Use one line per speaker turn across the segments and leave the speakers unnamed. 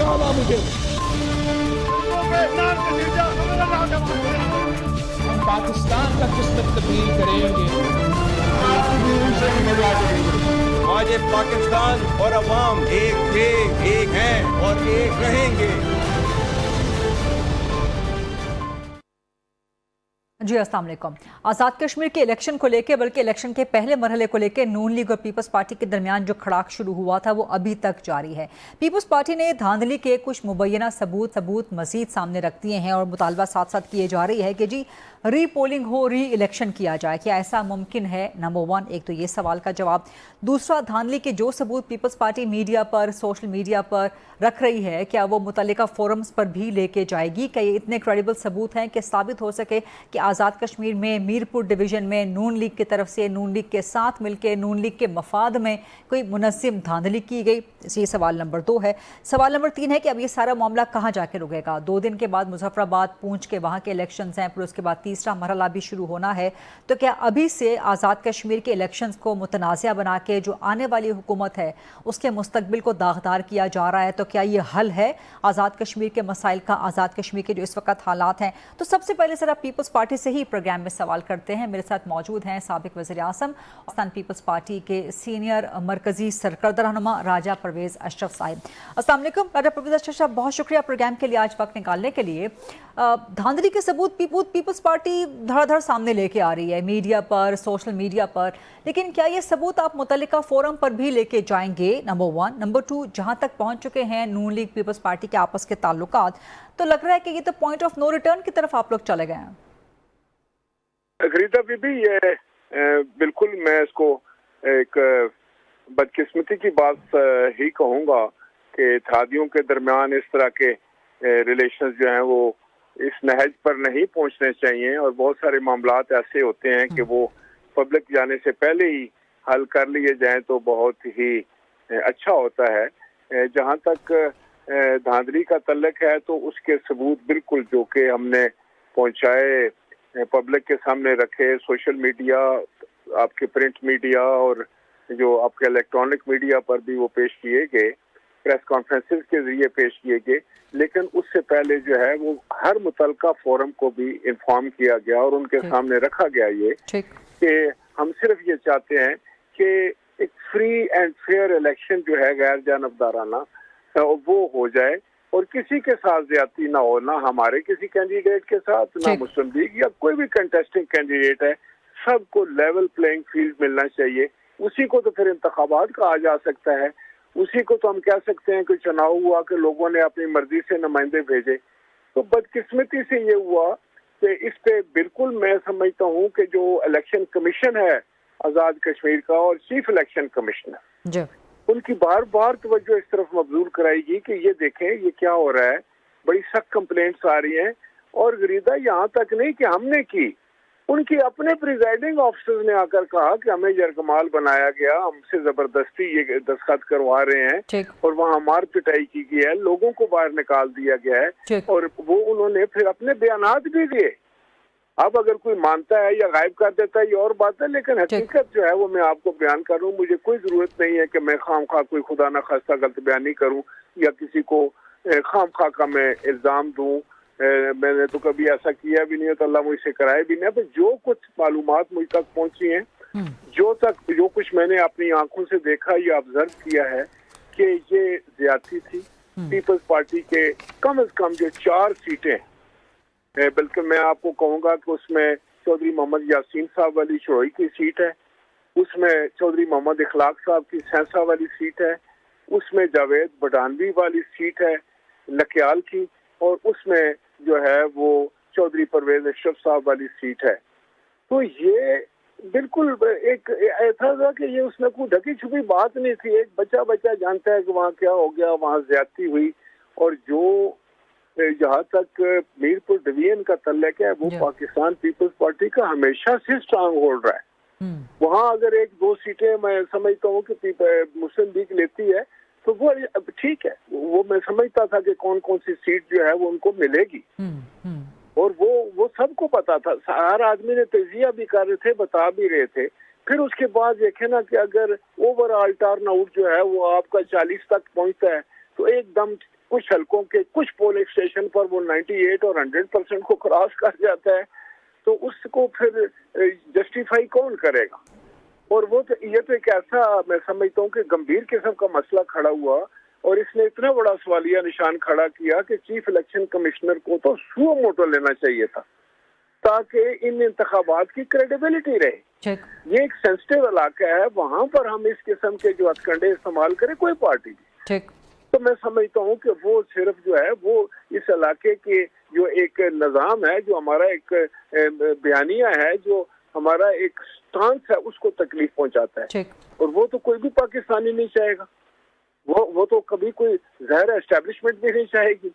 वाला मुझे। हम पाकिस्तान का किस्मत तब्दील करेंगे,
आज ये पाकिस्तान और अवाम एक थे, एक हैं और एक रहेंगे।
जी अस्सलाम वालेकुम। आज़ाद कश्मीर के इलेक्शन को लेकर, बल्कि इलेक्शन के पहले मरहले को लेकर नून लीग और पीपल्स पार्टी के दरमियान जो खड़ाक शुरू हुआ था वो अभी तक जारी है। पीपल्स पार्टी ने धांधली के कुछ मुबैना सबूत मजीद सामने रख दिए हैं और मुतालबा साथ साथ किए जा रही है कि जी री पोलिंग हो, री इलेक्शन किया जाए। क्या ऐसा मुमकिन है? नंबर वन, एक तो ये सवाल का जवाब। दूसरा, धांधली के जो सबूत पीपल्स पार्टी मीडिया पर, सोशल मीडिया पर रख रही है, क्या वो मुतल्लिका फोरम्स पर भी लेके जाएगी? क्या ये इतने क्रेडिबल सबूत हैं कि साबित हो सके कि आज़ाद कश्मीर में मीरपुर डिवीज़न में नून लीग की तरफ से, नून लीग के साथ मिलकर, नून लीग के मफाद में कोई मुनज़्ज़म धांधली की गई? ये सवाल नंबर 2 है। सवाल नंबर 3 है कि अब ये सारा मामला कहाँ जाके रुकेगा? 2 दिन के बाद मुजफ्फराबाद, पूंछ के वहाँ के इलेक्शंस हैं, फिर उसके बाद तीसरा मरहला भी शुरू होना है। तो क्या अभी से आज़ाद कश्मीर के इलेक्शंस को मुतनाज़ा बना के जो आने वाली हुकूमत है उसके मुस्तकबिल को दागदार किया जा रहा है? तो क्या ये हल है आज़ाद कश्मीर के मसाइल का, आज़ाद कश्मीर के जो इस वक्त हालात हैं? तो सबसे पहले सर आप पीपल्स पार्टी से ही प्रोग्राम में सवाल करते हैं। मेरे साथ मौजूद हैं साबिक वज़ीर आज़म पाकिस्तान पीपल्स पार्टी के सीनियर मरकज़ी सरकर्दा रहनुमा राजा परवेज़ अशरफ साहिब। अस्सलाम वालेकुम राजा परवेज़ अशरफ साहब, बहुत शुक्रिया प्रोग्राम के लिए आज वक्त निकालने के लिए। धांधली के सबूत पीपल्स पार्टी धड़ाधड़ सामने लेके आ रही है मीडिया पर, सोशल मीडिया पर, लेकिन क्या ये सबूत आप मुतल्लिका फोरम पर भी लेके जाएंगे? नंबर 1। नंबर 2, जहां तक पहुंच चुके हैं नून लीग पीपल्स पार्टी के आपस के ताल्लुकात, तो लग रहा है कि ये तो पॉइंट ऑफ नो रिटर्न की तरफ आप लोग चले गए हैं।
गरीदा बीबी, ये बिल्कुल मैं इसको एक बदकिस्मती की बात ही कहूँगा कि इत्तेहादियों के दरमियान इस तरह के रिलेशंस जो हैं वो इस नहज पर नहीं पहुंचने चाहिए, और बहुत सारे मामलात ऐसे होते हैं कि वो पब्लिक जाने से पहले ही हल कर लिए जाएं तो बहुत ही अच्छा होता है। जहां तक धांधली का तल्लक है तो उसके सबूत बिल्कुल जो कि हमने पहुंचाए, पब्लिक के सामने रखे, सोशल मीडिया, आपके प्रिंट मीडिया और जो आपके इलेक्ट्रॉनिक मीडिया पर भी वो पेश किए गए, प्रेस कॉन्फ्रेंसेस के जरिए पेश किए गए। लेकिन उससे पहले जो है वो हर मुतलका फोरम को भी इन्फॉर्म किया गया और उनके सामने रखा गया ये कि हम सिर्फ ये चाहते हैं कि एक फ्री एंड फेयर इलेक्शन जो है गैर जानबदाराना वो हो जाए और किसी के साथ ज्यादती ना हो, ना हमारे किसी कैंडिडेट के साथ, ना मुस्लिम लीग या कोई भी कंटेस्टिंग कैंडिडेट है, सबको लेवल प्लेइंग फील्ड मिलना चाहिए। उसी को तो फिर इंतखाबात कहा जा सकता है, उसी को तो हम कह सकते हैं कि चुनाव हुआ कि लोगों ने अपनी मर्जी से नुमाइंदे भेजे। तो बदकिस्मती से ये हुआ कि इस पे बिल्कुल मैं समझता हूँ कि जो इलेक्शन कमीशन है आज़ाद कश्मीर का और चीफ इलेक्शन कमिश्नर, उनकी बार बार तवज्जो इस तरफ मबजूल कराएगी कि ये देखें ये क्या हो रहा है, बड़ी सख्त कंप्लेंट्स आ रही हैं। और गरीदा यहाँ तक नहीं कि हमने की, उनकी अपने प्रिजाइडिंग ऑफिसर्स ने आकर कहा कि हमें यरगमाल बनाया गया, हमसे जबरदस्ती ये दस्तखत करवा रहे हैं और वहाँ मार पिटाई की गई है, लोगों को बाहर निकाल दिया गया है। और वो उन्होंने फिर अपने बयानात भी दिए। अब अगर कोई मानता है या गायब कर देता है ये और बात है, लेकिन हकीकत जो है वो मैं आपको बयान कर रहा हूँ। मुझे कोई जरूरत नहीं है कि मैं खाम खा कोई खुदा न खास्ता गलत बयानी करूँ या किसी को खाम खा का मैं इल्जाम दूँ। मैंने तो कभी ऐसा किया भी नहीं है, तो अल्लाह मुझसे कराए भी नहीं। तो जो कुछ मालूमात मुझ तक पहुंची हैं, जो कुछ मैंने अपनी आंखों से देखा या ऑब्जर्व किया है कि ये ज्यादती थी। पीपल्स पार्टी के कम से कम जो 4 सीटें, बल्कि मैं आपको कहूँगा कि उसमें चौधरी मोहम्मद यासीन साहब वाली शोई की सीट है, उसमें चौधरी मोहम्मद इखलाक साहब की सैंसा वाली सीट है, उसमें जावेद बडानवी वाली सीट है लक्याल की, और उसमें जो है वो चौधरी परवेज अशरफ साहब वाली सीट है। तो ये बिल्कुल एक ऐसा था कि ये उसमें कोई ढकी छुपी बात नहीं थी। एक बच्चा जानता है कि वहाँ क्या हो गया, वहाँ ज्यादती हुई। और जो जहाँ तक मीरपुर डिवीजन का तल्लक है वो पाकिस्तान पीपल्स पार्टी का हमेशा से स्ट्रांग होल्ड रहा है। वहाँ अगर 1-2 सीटें मैं समझता हूँ कि मुस्लिम लीग लेती है तो वो ठीक है, वो मैं समझता था कि कौन कौन सी सीट जो है वो उनको मिलेगी। और वो सबको पता था, हर आदमी ने तजिया भी कर रहे थे, बता भी रहे थे। फिर उसके बाद देखे ना कि अगर ओवरऑल टर्न आउट जो है वो आपका 40 तक पहुंचता है तो एकदम कुछ हलकों के कुछ पोलिंग स्टेशन पर वो 98 और 100% को क्रॉस कर जाता है, तो उसको फिर जस्टिफाई कौन करेगा? और वो तो ये तो एक ऐसा मैं समझता हूँ कि गंभीर किस्म का मसला खड़ा हुआ और इसने इतना बड़ा सवालिया निशान खड़ा किया कि चीफ इलेक्शन कमिश्नर को तो सुओ मोटो लेना चाहिए था ताकि इन इंतखाबात की क्रेडिबिलिटी रहे। ये एक सेंसिटिव इलाका है, वहां पर हम इस किस्म के जो हथकंडे इस्तेमाल करे कोई पार्टी भी, तो मैं समझता हूँ कि वो सिर्फ जो है वो इस इलाके के जो एक निज़ाम है, जो हमारा एक बयानिया है, जो हमारा एक स्टांस है, उसको तकलीफ पहुंचाता है। और वो तो कोई भी पाकिस्तानी नहीं चाहेगा, वो तो कभी कोई ज़ाहिर एस्टेब्लिशमेंट भी नहीं चाहेगी,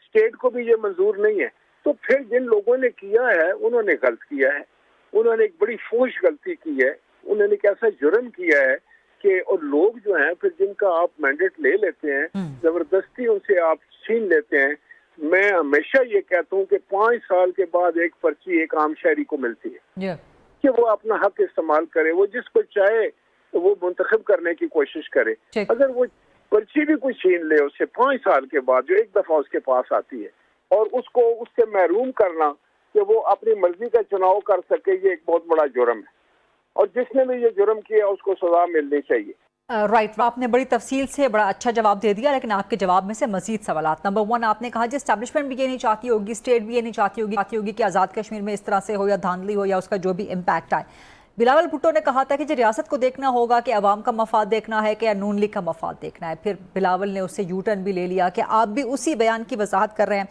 स्टेट को भी ये मंजूर नहीं है। तो फिर जिन लोगों ने किया है उन्होंने गलत किया है, उन्होंने एक बड़ी फूश गलती की है, उन्होंने एक ऐसा जुर्म किया है कि और लोग जो हैं फिर जिनका आप मैंडेट ले लेते हैं, जबरदस्ती उनसे आप छीन लेते हैं। मैं हमेशा ये कहता हूँ कि 5 साल के बाद एक पर्ची एक आम शहरी को मिलती है कि वो अपना हक इस्तेमाल करे, वो जिसको चाहे तो वो मुंतखब करने की कोशिश करे। अगर वो पर्ची भी कोई छीन ले उससे 5 साल के बाद जो एक दफा उसके पास आती है और उसको उससे महरूम करना कि वो अपनी मर्जी का चुनाव कर सके, ये एक बहुत बड़ा जुर्म है और जिसने भी ये जुर्म किया उसको सजा मिलनी चाहिए।
राइट, आपने बड़ी तफसील से बड़ा अच्छा जवाब दे दिया, लेकिन आपके जवाब में से मजीद सवालात। नंबर 1, आपने कहा जी एस्टैब्लिशमेंट भी ये नहीं चाहती होगी, स्टेट भी ये नहीं चाहती होगी कि आज़ाद कश्मीर में इस तरह से हो या धांधली हो या उसका जो भी इम्पैक्ट आए। बिलावल भुट्टो ने कहा था कि रियासत को देखना होगा कि अवाम का मफाद देखना है कि या नून लीग का मफाद देखना है। फिर बिलावल ने उससे यू टर्न भी ले लिया कि आप भी उसी बयान की वजाहत कर रहे हैं।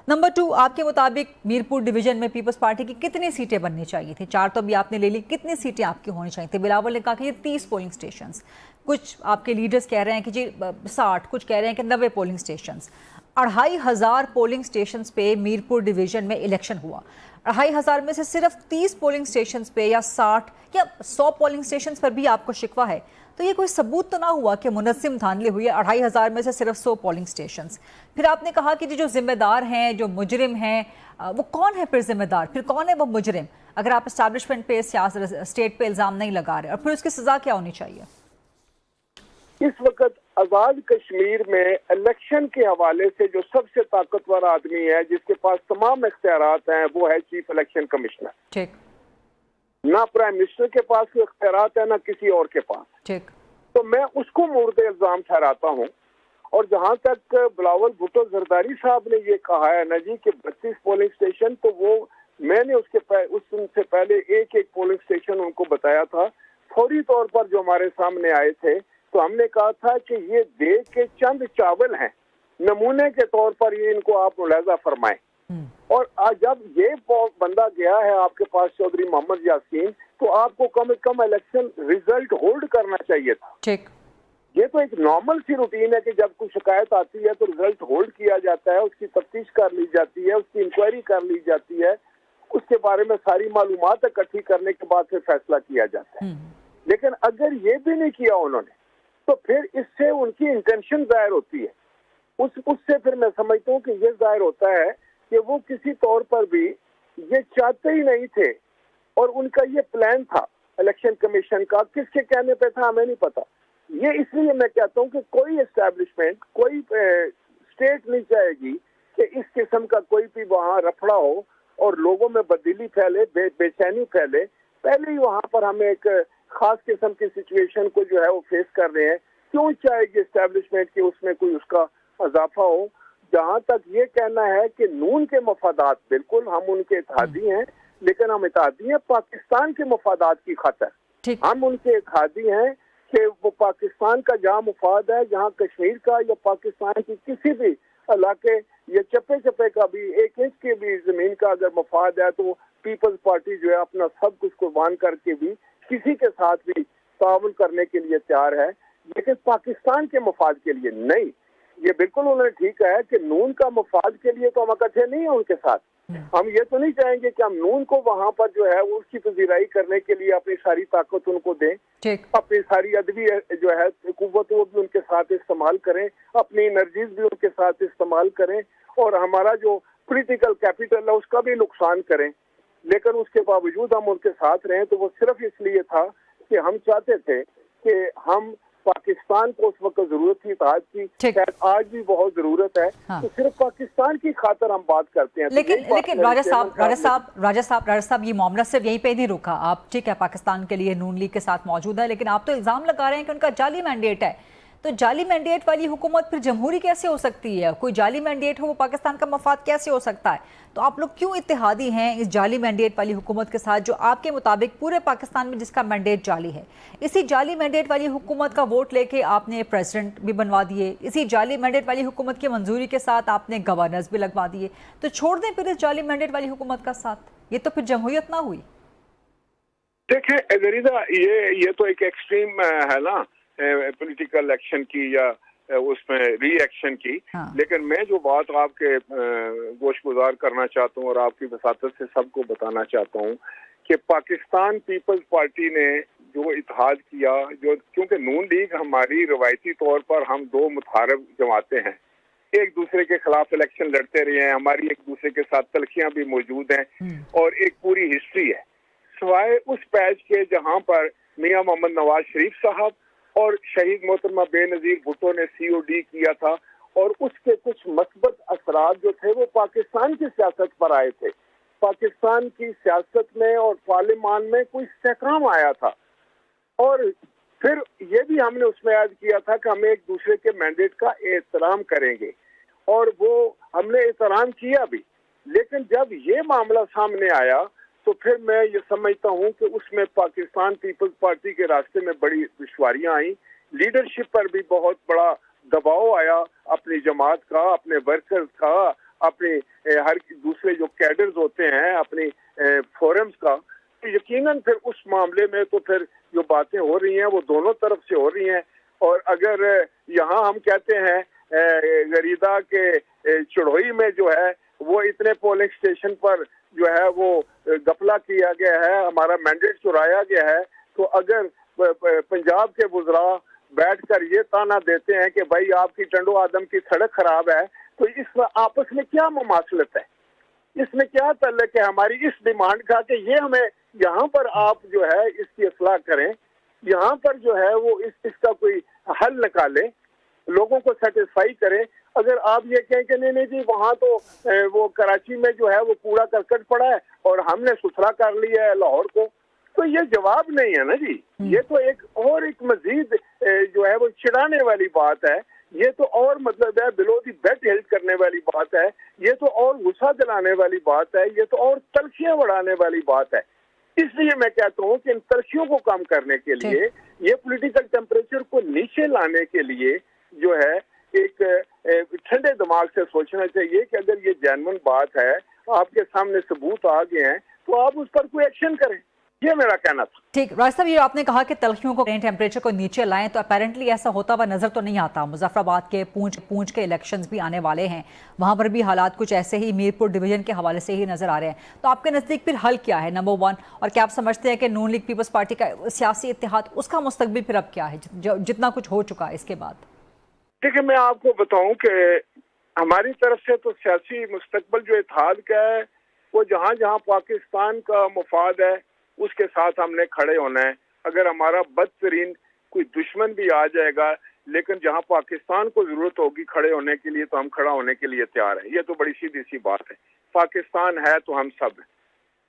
नंबर 2, आपके मुताबिक मीरपुर डिवीजन में पीपल्स पार्टी की कितनी सीटें बननी चाहिए थी? 4 तो अभी आपने ले ली, कितनी सीटें आपकी होनी चाहिए थी? बिलावल ने कहा कि ये 30 पोलिंग स्टेशन, कुछ आपके लीडर्स कह रहे हैं कि जी 60, कुछ कह रहे हैं कि 90 पोलिंग स्टेशन। 2500 पोलिंग स्टेशन पे मीरपुर डिवीजन में इलेक्शन हुआ, 2500 में से सिर्फ 30 पोलिंग स्टेशन पे या 60 या 100 पोलिंग स्टेशन पर भी आपको शिकवा है, तो ये कोई सबूत तो ना हुआ कि मुनज़्ज़म धांधली हुई है 2500 में से सिर्फ 100 पोलिंग स्टेशन। फिर आपने कहा कि जो जिम्मेदार हैं, जो मुजरिम हैं, वो कौन है? फिर जिम्मेदार फिर कौन है वो मुजरिम, अगर आप एस्टैब्लिशमेंट पे स्टेट पे इल्ज़ाम नहीं लगा रहे? और फिर उसकी सज़ा क्या होनी चाहिए?
इस वक्त आजाद कश्मीर में इलेक्शन के हवाले से जो सबसे ताकतवर आदमी है, जिसके पास तमाम इख्तियारात हैं, वो है चीफ इलेक्शन कमिश्नर।
ठीक।
ना प्राइम मिनिस्टर के पास कोई इख्तियारात है, ना किसी और के पास।
ठीक।
तो मैं उसको मुर्द इल्जाम ठहराता हूँ। और जहाँ तक बिलावल भुट्टो जरदारी साहब ने ये कहा है ना जी कि 32 पोलिंग स्टेशन, तो वो मैंने उससे पहले एक पोलिंग स्टेशन उनको बताया था। फौरी तौर पर जो हमारे सामने आए थे तो हमने कहा था कि ये देख के चंद चावल हैं, नमूने के तौर पर ये इनको आप मुलाजा फरमाएं। और आज जब ये बंदा गया है आपके पास चौधरी मोहम्मद यासीन, तो आपको कम से कम इलेक्शन रिजल्ट होल्ड करना चाहिए था।
ठीक।
ये तो एक नॉर्मल सी रूटीन है कि जब कोई शिकायत आती है तो रिजल्ट होल्ड किया जाता है, उसकी तफ्तीश कर ली जाती है, उसकी इंक्वायरी कर ली जाती है, उसके बारे में सारी मालूमात इकट्ठी करने के बाद फिर फैसला किया जाता है। लेकिन अगर ये भी नहीं किया उन्होंने, तो फिर इससे उनकी इंटेंशन जाहिर होती है। उससे फिर मैं समझता हूँ कि ये जाहिर होता है कि वो किसी तौर पर भी ये चाहते ही नहीं थे और उनका ये प्लान था इलेक्शन कमीशन का, किसके कहने पे था हमें नहीं पता। ये इसलिए मैं कहता हूँ कि कोई एस्टैब्लिशमेंट, कोई स्टेट नहीं चाहेगी कि इस किस्म का कोई भी वहाँ रफड़ा हो और लोगों में बदीली फैले, बेचैनी फैले। पहले ही वहाँ पर हमें एक खास किस्म की सिचुएशन को जो है वो फेस कर रहे हैं। क्यों चाहेगी एस्टैब्लिशमेंट कि उसमें कोई उसका इजाफा हो? जहाँ तक ये कहना है कि नून के मफादात, बिल्कुल हम उनके इत्तेहादी हैं, लेकिन हम इत्तेहादी हैं पाकिस्तान के मफादात की खातिर। हम उनके इत्तेहादी हैं कि वो पाकिस्तान का जहाँ मफाद है, जहाँ कश्मीर का या पाकिस्तान की किसी भी इलाके या चप्पे चप्पे का भी 1 इंच के भी जमीन का अगर मफाद है, तो पीपल्स पार्टी जो है अपना सब कुछ कुर्बान करके भी किसी के साथ भी ताउन करने के लिए तैयार है, लेकिन पाकिस्तान के मफाद के लिए नहीं। ये बिल्कुल उन्होंने ठीक है कि नून का मफाद के लिए तो हम इकट्ठे नहीं है उनके साथ। हम ये तो नहीं चाहेंगे कि हम नून को वहाँ पर जो है उसकी पजीराई करने के लिए अपनी सारी ताकत उनको दें, अपनी सारी अदबी जो है कुव्वत वो भी उनके साथ इस्तेमाल करें, अपनी एनर्जीज भी उनके साथ इस्तेमाल करें और हमारा जो पॉलिटिकल कैपिटल है उसका भी नुकसान करें। लेकिन उसके बावजूद हम उनके साथ रहें तो वो सिर्फ इसलिए था कि हम चाहते थे कि हम पाकिस्तान को उस वक्त जरूरत थी इत्तेहाद की, शायद आज भी बहुत जरूरत है। तो सिर्फ पाकिस्तान की खातर हम बात करते हैं।
लेकिन राजा साहब ये मामला सिर्फ यहीं पे नहीं रुका। आप ठीक है पाकिस्तान के लिए नून लीग के साथ मौजूद है, लेकिन आप तो इल्जाम लगा रहे हैं कि उनका जाली मैंडेट है। तो जाली मैंडेट वाली हुकूमत फिर जमहूरी कैसे हो सकती है? कोई जाली मैंडेट हो वो पाकिस्तान का मफाद कैसे हो सकता है? तो आप लोग क्यों इत्तेहादी हैं इस जाली मैंडेट वाली हुकूमत के साथ, जो आपके मुताबिक पूरे पाकिस्तान में जिसका मैंडेट जाली है? इसी जाली मैंडेट वाली हुकूमत का वोट लेके आपने प्रेसिडेंट भी बनवा दिए, इसी जाली मैंडेट वाली हुकूमत की मंजूरी के साथ आपने गवर्नर्स भी लगवा दिए। तो छोड़ दें फिर इस जाली मैंडेट वाली हुकूमत का साथ, ये तो फिर जमहूरियत ना हुई।
देखें गरीदा, ये तो एक एक्सट्रीम है ना पॉलिटिकल एक्शन की या उसमें रिएक्शन की। लेकिन मैं जो बात आपके गोशगुजार करना चाहता हूँ और आपकी वसातत से सबको बताना चाहता हूँ कि पाकिस्तान पीपल्स पार्टी ने जो इत्तेहाद किया, जो क्योंकि नून लीग हमारी रवायती तौर पर हम दो मुतहारब जमातें हैं, एक दूसरे के खिलाफ इलेक्शन लड़ते रहे हैं, हमारी एक दूसरे के साथ तलखियां भी मौजूद हैं और एक पूरी हिस्ट्री है। सिवाय उस पैच के जहां पर मियां मोहम्मद नवाज शरीफ साहब और शहीद मोहतरमा बेनजीर भुट्टो ने COD किया था और उसके कुछ मस्बत असरात जो थे वो पाकिस्तान की सियासत पर आए थे। पाकिस्तान की सियासत में और पार्लियामान में कोई इस्तेहकाम आया था और फिर ये भी हमने उसमें याद किया था कि हम एक दूसरे के मैंडेट का एहतराम करेंगे और वो हमने एहतराम किया भी। लेकिन जब ये मामला सामने आया तो फिर मैं ये समझता हूँ कि उसमें पाकिस्तान पीपल्स पार्टी के रास्ते में बड़ी दुश्वारियां आई, लीडरशिप पर भी बहुत बड़ा दबाव आया, अपनी जमात का, अपने वर्कर्स का, अपने हर दूसरे जो कैडर्स होते हैं, अपनी फोरम्स का। तो यकीनन फिर उस मामले में तो फिर जो बातें हो रही हैं वो दोनों तरफ से हो रही हैं। और अगर यहाँ हम कहते हैं गरीदा के चढ़ोई में जो है वो इतने पोलिंग स्टेशन पर जो है वो गफला किया गया है, हमारा मैंडेट चुराया गया है, तो अगर पंजाब के वुज़रा बैठकर ये ताना देते हैं कि भाई आपकी टंडो आदम की सड़क खराब है, तो इस आपस में क्या मुमासलत है? इसमें क्या तल्लुक है हमारी इस डिमांड का कि ये हमें यहाँ पर आप जो है इसकी इस्लाह करें, यहाँ पर जो है वो इसका कोई हल निकालें, लोगों को सेटिस्फाई करें। अगर आप ये कहें कि नहीं जी वहाँ तो वो कराची में जो है वो कूड़ा करकट पड़ा है और हमने सुथरा कर लिया है लाहौर को, तो ये जवाब नहीं है ना जी। ये तो एक मजीद जो है वो चिढ़ाने वाली बात है, ये तो और मतलब है बिलो दी बेड हेल्ड करने वाली बात है, ये तो और गुस्सा दिलाने वाली बात है, ये तो और तलखियां बढ़ाने वाली बात है। इसलिए मैं कहता हूँ कि इन तलखियों को कम करने के लिए, ये पॉलिटिकल टेम्परेचर को नीचे लाने के लिए जो है एक ठंडे दिमाग से सोचना चाहिए कि अगर ये जेन्युइन बात है, आपके सामने सबूत आ गए हैं, तो आप उस पर कोई एक्शन करें। ये मेरा कहना था।
ठीक राज साहब, ये आपने कहा कि तलखियों को टेम्परेचर को नीचे लाएं, तो अपेरेंटली ऐसा होता हुआ नजर तो नहीं आता। मुजफ्फराबाद के पूंछ के इलेक्शंस भी आने वाले हैं, वहां पर भी हालात कुछ ऐसे ही मीरपुर डिवीजन के हवाले से ही नजर आ रहे हैं। तो आपके नजदीक फिर हल क्या है, नंबर 1? और क्या आप समझते हैं कि नून लीग पीपल्स पार्टी का सियासी इत्तेहाद, उसका मुस्तकबिल फिर अब क्या है, जितना कुछ हो चुका है इसके बाद?
देखिए मैं आपको बताऊं कि हमारी तरफ से तो सियासी मुस्तकबिल जो इत्तेहाद का है वो जहाँ जहाँ पाकिस्तान का मुफाद है उसके साथ हमने खड़े होना है। अगर हमारा बदतरीन कोई दुश्मन भी आ जाएगा, लेकिन जहाँ पाकिस्तान को जरूरत होगी खड़े होने के लिए, तो हम खड़ा होने के लिए तैयार हैं। ये तो बड़ी सीधी सी बात है। पाकिस्तान है तो हम सब हैं,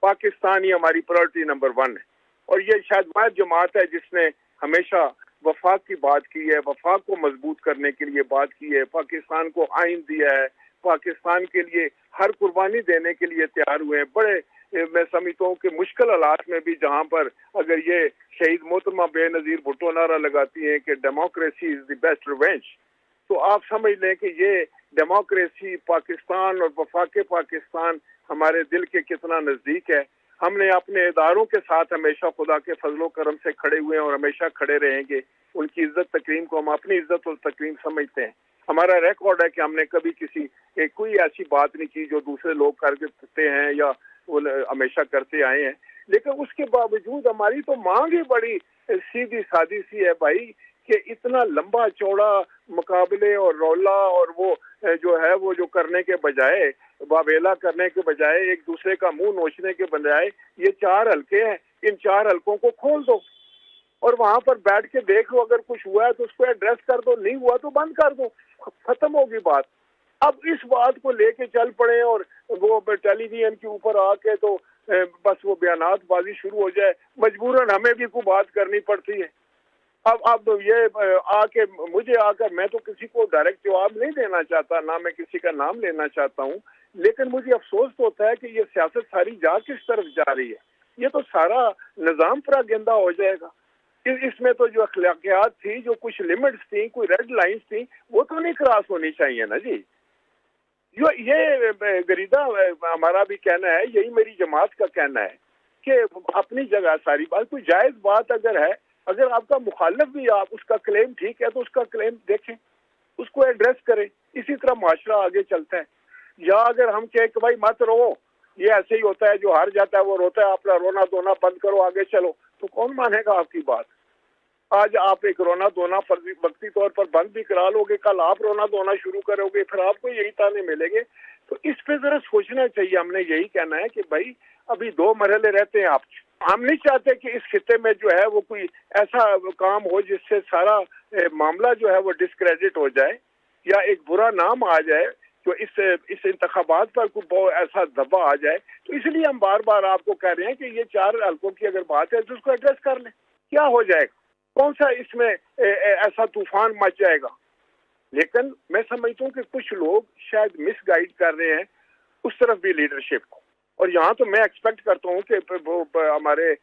पाकिस्तान ही हमारी प्रायोरिटी नंबर 1 है। और ये शायद वाहिद जमात है जिसने हमेशा वफाक की बात की है, वफाक को मजबूत करने के लिए बात की है, पाकिस्तान को आइन दिया है, पाकिस्तान के लिए हर कुर्बानी देने के लिए तैयार हुए हैं। बड़े मैं समझता हूँ कि मुश्किल हालात में भी, जहाँ पर अगर ये शहीद मोहतरमा बेनजीर भुट्टो नारा लगाती हैं कि democracy is the best revenge, तो आप समझ लें कि ये डेमोक्रेसी पाकिस्तान और वफाक पाकिस्तान हमारे दिल के कितना नज़दीक है। हमने अपने इदारों के साथ हमेशा खुदा के फजलो करम से खड़े हुए हैं और हमेशा खड़े रहेंगे। उनकी इज्जत तकरीम को हम अपनी इज्जत और तकरीम समझते हैं। हमारा रिकॉर्ड है कि हमने कभी किसी कोई ऐसी बात नहीं की जो दूसरे लोग करते हैं या वो हमेशा करते आए हैं। लेकिन उसके बावजूद हमारी तो मांग ही बड़ी सीधी सादी सी है भाई, कि इतना लंबा चौड़ा मुकाबले और रौला और वो जो है वो जो करने के बजाय, बाबेला करने के बजाय, एक दूसरे का मुंह नोचने के बजाय, ये 4 हलके हैं, इन 4 हलकों को खोल दो। और वहां पर बैठ के देख लो, अगर कुछ हुआ है तो उसको एड्रेस कर दो, नहीं हुआ तो बंद कर दो, खत्म होगी बात। अब इस बात को लेके चल पड़े और वो टेलीविजन के ऊपर आके तो बस वो बयानात बाजी शुरू हो जाए, मजबूरन हमें भी कोई बात करनी पड़ती है। अब ये आके मुझे आकर, मैं तो किसी को डायरेक्ट जवाब नहीं देना चाहता, ना मैं किसी का नाम लेना चाहता हूँ, लेकिन मुझे अफसोस तो होता है कि ये सियासत सारी जा किस तरफ जा रही है। ये तो सारा निजाम पर गेंदा हो जाएगा। इसमें तो जो अखलाकियात थी, जो कुछ लिमिट्स थी, कोई रेड लाइंस थी, वो तो नहीं क्रॉस होनी चाहिए ना जी। ये गरीदा हमारा भी कहना है, यही मेरी जमात का कहना है कि अपनी जगह सारी बात, कोई जायज बात अगर है, अगर आपका मुखालिफ भी आप उसका क्लेम ठीक है तो उसका क्लेम देखें, उसको एड्रेस करें, इसी तरह माशरा आगे चलता है। या अगर हम कहें कि भाई मत रो, ये ऐसे ही होता है, जो हार जाता है वो रोता है, अपना रोना धोना बंद करो, आगे चलो, तो कौन मानेगा आपकी बात। आज आप एक रोना धोना वक्ती तौर पर बंद भी करा लोगे, कल आप रोना धोना शुरू करोगे, फिर आपको यही ताने मिलेंगे। तो इस पे जरा सोचना चाहिए। हमने यही कहना है कि भाई अभी 2 मरहले रहते हैं आप। हम नहीं चाहते कि इस खिते में जो है वो कोई ऐसा काम हो जिससे सारा मामला जो है वो डिस्क्रेडिट हो जाए या एक बुरा नाम आ जाए, जो इस इंतखाबात पर कोई ऐसा दबा आ जाए। तो इसलिए हम बार बार आपको कह रहे हैं कि ये 4 हल्कों की अगर बात है तो उसको एड्रेस कर लें। क्या हो जाएगा, कौन सा इसमें ऐसा तूफान मच जाएगा। लेकिन मैं समझता हूँ कि कुछ लोग शायद मिसगाइड कर रहे हैं उस तरफ भी लीडरशिप को। और यहाँ तो मैं एक्सपेक्ट करता हूँ कि हमारे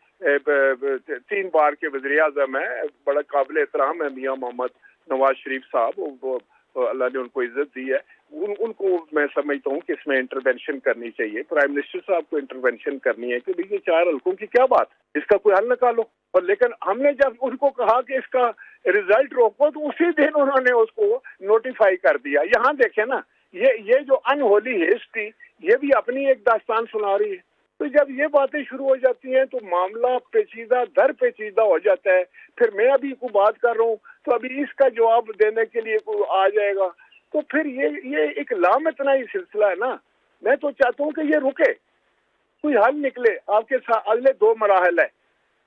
3 बार के वज़ीर-ए-आज़म है, बड़ा काबिल एहतराम है मियाँ मोहम्मद नवाज शरीफ साहब, वो अल्लाह ने उनको इज्जत दी है, उनको मैं समझता हूँ कि इसमें इंटरवेंशन करनी चाहिए। प्राइम मिनिस्टर साहब को इंटरवेंशन करनी है कि भाई ये 4 हल्कों की क्या बात, इसका कोई हल निकालो। और लेकिन हमने जब उनको कहा कि इसका रिजल्ट रोको तो उसी दिन उन्होंने उसको नोटिफाई कर दिया। यहाँ देखें ना, ये जो अनहोली हिस्ट्री, ये भी अपनी एक दास्तान सुना रही है। तो जब ये बातें शुरू हो जाती हैं तो मामला पेचीदा दर पेचीदा हो जाता है। फिर मैं अभी कोई बात कर रहा हूँ तो अभी इसका जवाब देने के लिए कोई आ जाएगा, तो फिर ये एक लामतना ही सिलसिला है ना। मैं तो चाहता हूँ कि ये रुके, कोई हल निकले। आपके साथ अगले 2 मराहल है,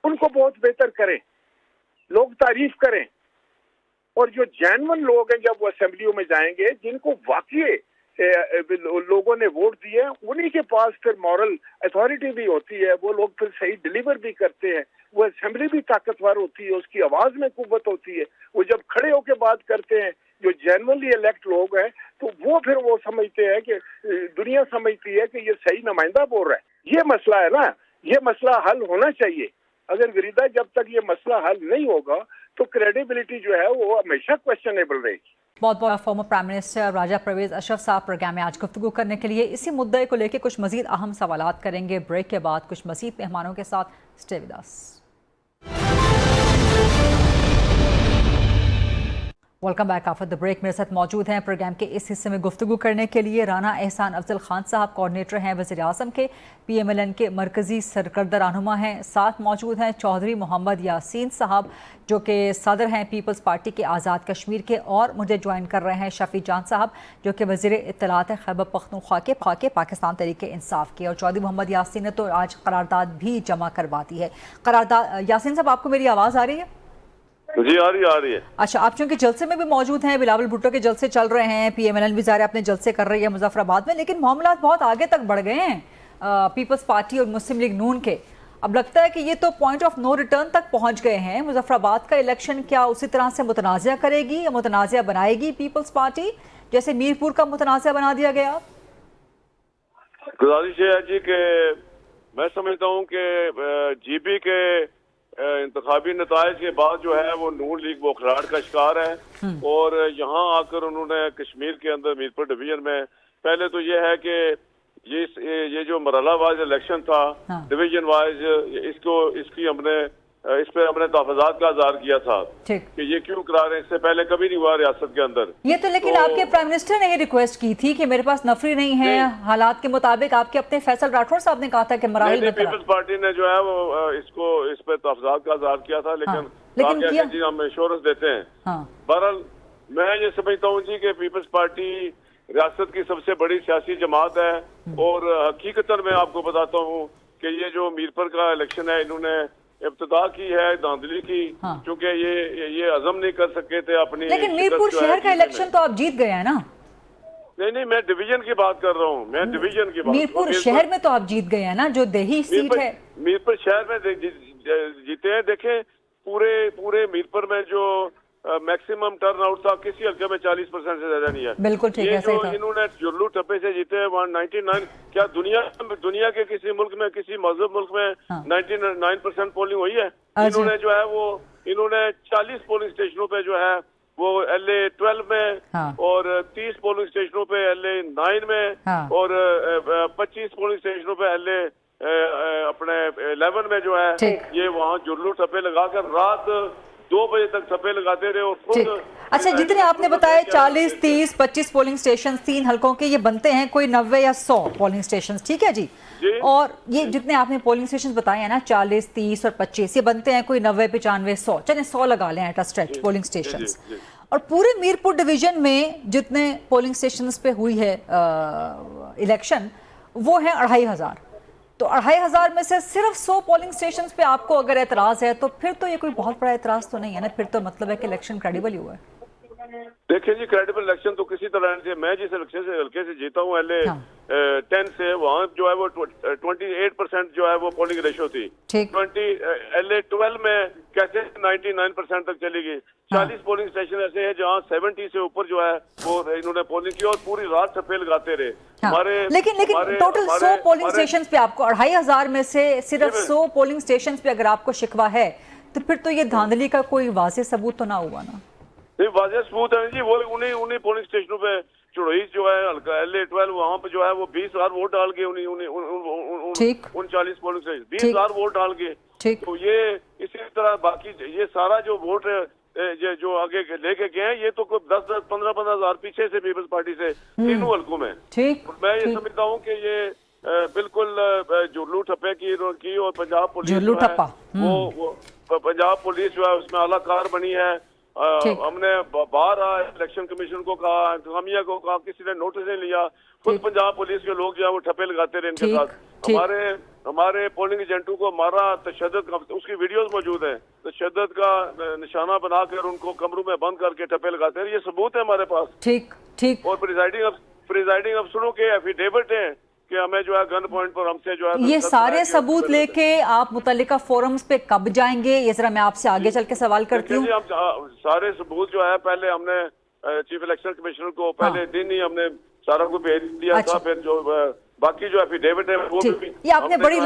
उनको बहुत बेहतर करें, लोग तारीफ करें। और जो जेन्युइन लोग हैं जब वो असेंबलियों में जाएंगे, जिनको वाकई लोगों ने वोट दिए, उन्हीं के पास फिर मॉरल अथॉरिटी भी होती है, वो लोग फिर सही डिलीवर भी करते हैं। वो असेंबली भी ताकतवर होती है, उसकी आवाज में कुव्वत होती है। वो जब खड़े होकर बात करते हैं, जो जेन्युइनली इलेक्ट लोग हैं, तो वो फिर वो समझते हैं कि दुनिया समझती है कि ये सही नुमाइंदा बोल रहा है। ये मसला है ना, ये मसला हल होना चाहिए। अगर गरीदा जब तक ये मसला हल नहीं होगा तो क्रेडिबिलिटी जो है वो हमेशा क्वेश्चनेबल रहेगी।
बहुत बहुत फॉर्मर प्राइम मिनिस्टर राजा परवेज अशरफ साहब प्रोग्राम में आज गुफ्तगू करने के लिए इसी मुद्दे को लेकर कुछ मजीद अहम सवालात करेंगे। ब्रेक के बाद कुछ मजीद मेहमानों के साथ stay with us. Welcome back after the break. मेरे साथ मौजूद हैं प्रोग्राम के इस हिस्से में गुफ्तगू करने के लिए राना एहसान अफजल खान साहब, कोऑर्डिनेटर हैं वज़ीर आज़म के, PMLN के मरकज़ी सरकर्दा रहनुमा हैं। साथ मौजूद हैं चौधरी मोहम्मद यासीन साहब जो कि सदर हैं पीपल्स पार्टी के आज़ाद कश्मीर के, और मुझे ज्वाइन कर रहे हैं शफी जान साहब जो कि वज़ीर इत्तलात खैबर पख्तूनख्वा के पाकिस्तान तहरीक इंसाफ के। और चौधरी मोहम्मद यासीन ने तो आज करारदाद भी जमा करवा दी है। करारदाद, यासीन साहब आपको मेरी आवाज़ आ रही है?
जी आ रही है।
अच्छा, आप चूंकि जलसे में भी मौजूद हैं, बिलावल भुट्टो के जलसे चल रहे हैं, PMLN भी ज़ाहिर अपने जलसे कर रही है मुजफ्फराबाद में, लेकिन मामला बहुत आगे तक बढ़ गए हैं पीपल्स पार्टी और मुस्लिम लीग नून के। अब लगता है कि ये तो पॉइंट ऑफ नो रिटर्न तक पहुंच गए हैं। मुजफ्फराबाद का इलेक्शन क्या उसी तरह से मुतनाज़ा करेगी या मुतनाज़ा बनाएगी पीपल्स पार्टी, जैसे मीरपुर का मुतनाज़ा बना दिया गया?
गुजारिश है जी कि मैं समझता हूँ कि GB के इंतखाबी नताइज के बाद जो है वो नून लीग वो खराड़ का शिकार है। और यहाँ आकर उन्होंने कश्मीर के अंदर मीरपुर डिवीजन में, पहले तो ये है कि ये जो मरहला वाइज इलेक्शन था, डिवीजन वाइज, इसकी इस पे हमने तहफ़्फ़ुज़ात का इज़हार किया था कि ये क्यों करा रहे हैं, इससे पहले कभी नहीं हुआ रियासत के अंदर
ये तो। लेकिन आपके प्राइम मिनिस्टर ने ये रिक्वेस्ट की थी कि मेरे पास नफरी नहीं है, हालात के मुताबिक। आपके अपने फैसल राठौर साहब ने कहा था कि मराहिल में
पीपल्स पार्टी ने जो है वो इस पे तहफ़्फ़ुज़ात का इज़हार किया था, लेकिन जी हम इंश्योरेंस देते हैं। बहरहाल मैं ये समझता हूँ जी कि पीपल्स पार्टी रियासत की सबसे बड़ी सियासी जमात है। और हकीकतन मैं आपको बताता हूँ कि ये जो मीरपुर का इलेक्शन है, इन्होंने ابتدا کی ہے धांधली की, क्योंकि ये हजम नहीं कर सके थे अपनी।
लेकिन मीरपुर शहर का इलेक्शन तो आप जीत गए हैं ना?
नहीं, मैं डिवीजन की बात कर रहा हूँ, मैं डिवीजन की बात।
मीरपुर शहर में तो आप जीत गए हैं ना, जो देही सीट है।
मीरपुर शहर में जीते हैं। देखें पूरे मीरपुर में जो मैक्सिमम टर्न आउट था, किसी हल्के में 40% से ज्यादा नहीं है।
बिल्कुल ठीक है, सही था।
इन्होंने जुल्लू टप्पे से जीते हैं 199। क्या दुनिया के किसी मुल्क में, किसी मजहब मुल्क में 99% पोलिंग हुई है? इन्होंने जो है वो 40 पोलिंग स्टेशनों पे जो है वो LA 12 में और 30 पोलिंग स्टेशनों पे LA 9 में और 25 पोलिंग स्टेशनों पे LA अपने 11 में जो है ये वहाँ जुल्लू टप्पे लगाकर रात 2 बजे तक टप्पे लगाते रहे। और खुद
अच्छा, जितने आपने बताया 40, 30, 25 पोलिंग स्टेशन 3 हलकों के, ये बनते हैं कोई 90 या 100 पोलिंग स्टेशन, ठीक है जी? और ये जितने आपने पोलिंग स्टेशन बताए हैं ना, 40, 30 और 25, ये बनते हैं कोई 90, 95, 100, चलें 100 लगा लें at a stretch polling station. और पूरे मीरपुर डिवीजन में जितने पोलिंग स्टेशंस पे हुई है इलेक्शन, वो है 2500। तो 2500 में से सिर्फ 100 पोलिंग स्टेशंस पे आपको अगर एतराज है, तो फिर तो ये कोई बहुत बड़ा एतराज तो नहीं है ना, फिर तो मतलब है कि इलेक्शन क्रेडिबल ही हुआ है।
देखिए जी, क्रेडिबल इलेक्शन तो किसी तरह से, मैं जिस इलेक्शन से हल्के से जीता हूँ LA 10 से, वहाँ जो है वो 28% जो है वो पोलिंग रेशो थी। 20 LA 12 में कैसे 99% तक चली गई। 40 पोलिंग स्टेशन ऐसे हैं जहाँ 70 से ऊपर जो है वो इन्होंने पोलिंग की और पूरी रात छप्पे लगाते रहे।
लेकिन टोटल 100 पोलिंग स्टेशन पे आपको 2500 में से सिर्फ 100 पोलिंग स्टेशन पे अगर आपको शिकवा है, तो फिर तो ये धांधली का कोई वाज़ेह सबूत तो ना हुआ ना?
वाज़ेह सबूत है जी, वो उन्हीं पोलिंग स्टेशनों पे चुड़ोई जो है हल्का LA 12, वहाँ पे जो है वो 20,000 वोट डाल के उन 40 पोलिंग स्टेशन 20,000 वोट डाल के। तो ये इसी तरह बाकी ये सारा जो वोट जो आगे लेके गए हैं, ये तो कोई 10-10, 15-15 पीछे से पीपल्स पार्टी से तीनों हल्कों में। मैं ये समझता हूँ कि ये बिल्कुल जुल्लू ठप्पे की और पंजाब पुलिस जो है वो पंजाब पुलिस जो है उसमें आलाकार बनी है। हमने बाहर इलेक्शन कमीशन को कहा, इंतजामिया को कहा, किसी ने नोटिस नहीं लिया। खुद पंजाब पुलिस के लोग जो है वो ठप्पे लगाते रहे इनके साथ। हमारे पोलिंग एजेंटों को मारा, तशद्दुद, उसकी वीडियोस मौजूद हैं, तशद्दुद का निशाना बनाकर उनको कमरों में बंद करके ठप्पे लगाते रहे। ये सबूत है हमारे पास।
ठीक।
और प्रिजाइडिंग अफसरों के एफिडेविट हैं कि हमें जो है गन पॉइंट पर हमसे जो है
ये सारे सबूत लेके आप मुतल्लिका फोरम्स पे कब जाएंगे? ये जरा मैं आपसे आगे चल के सवाल करती हूँ।
सारे सबूत जो है पहले हमने चीफ इलेक्शन कमिश्नर को पहले दिन ही हमने सारा को भेज दिया था। फिर जो बाकी जो एफिडेविट है वो भी
ये आपने बड़ी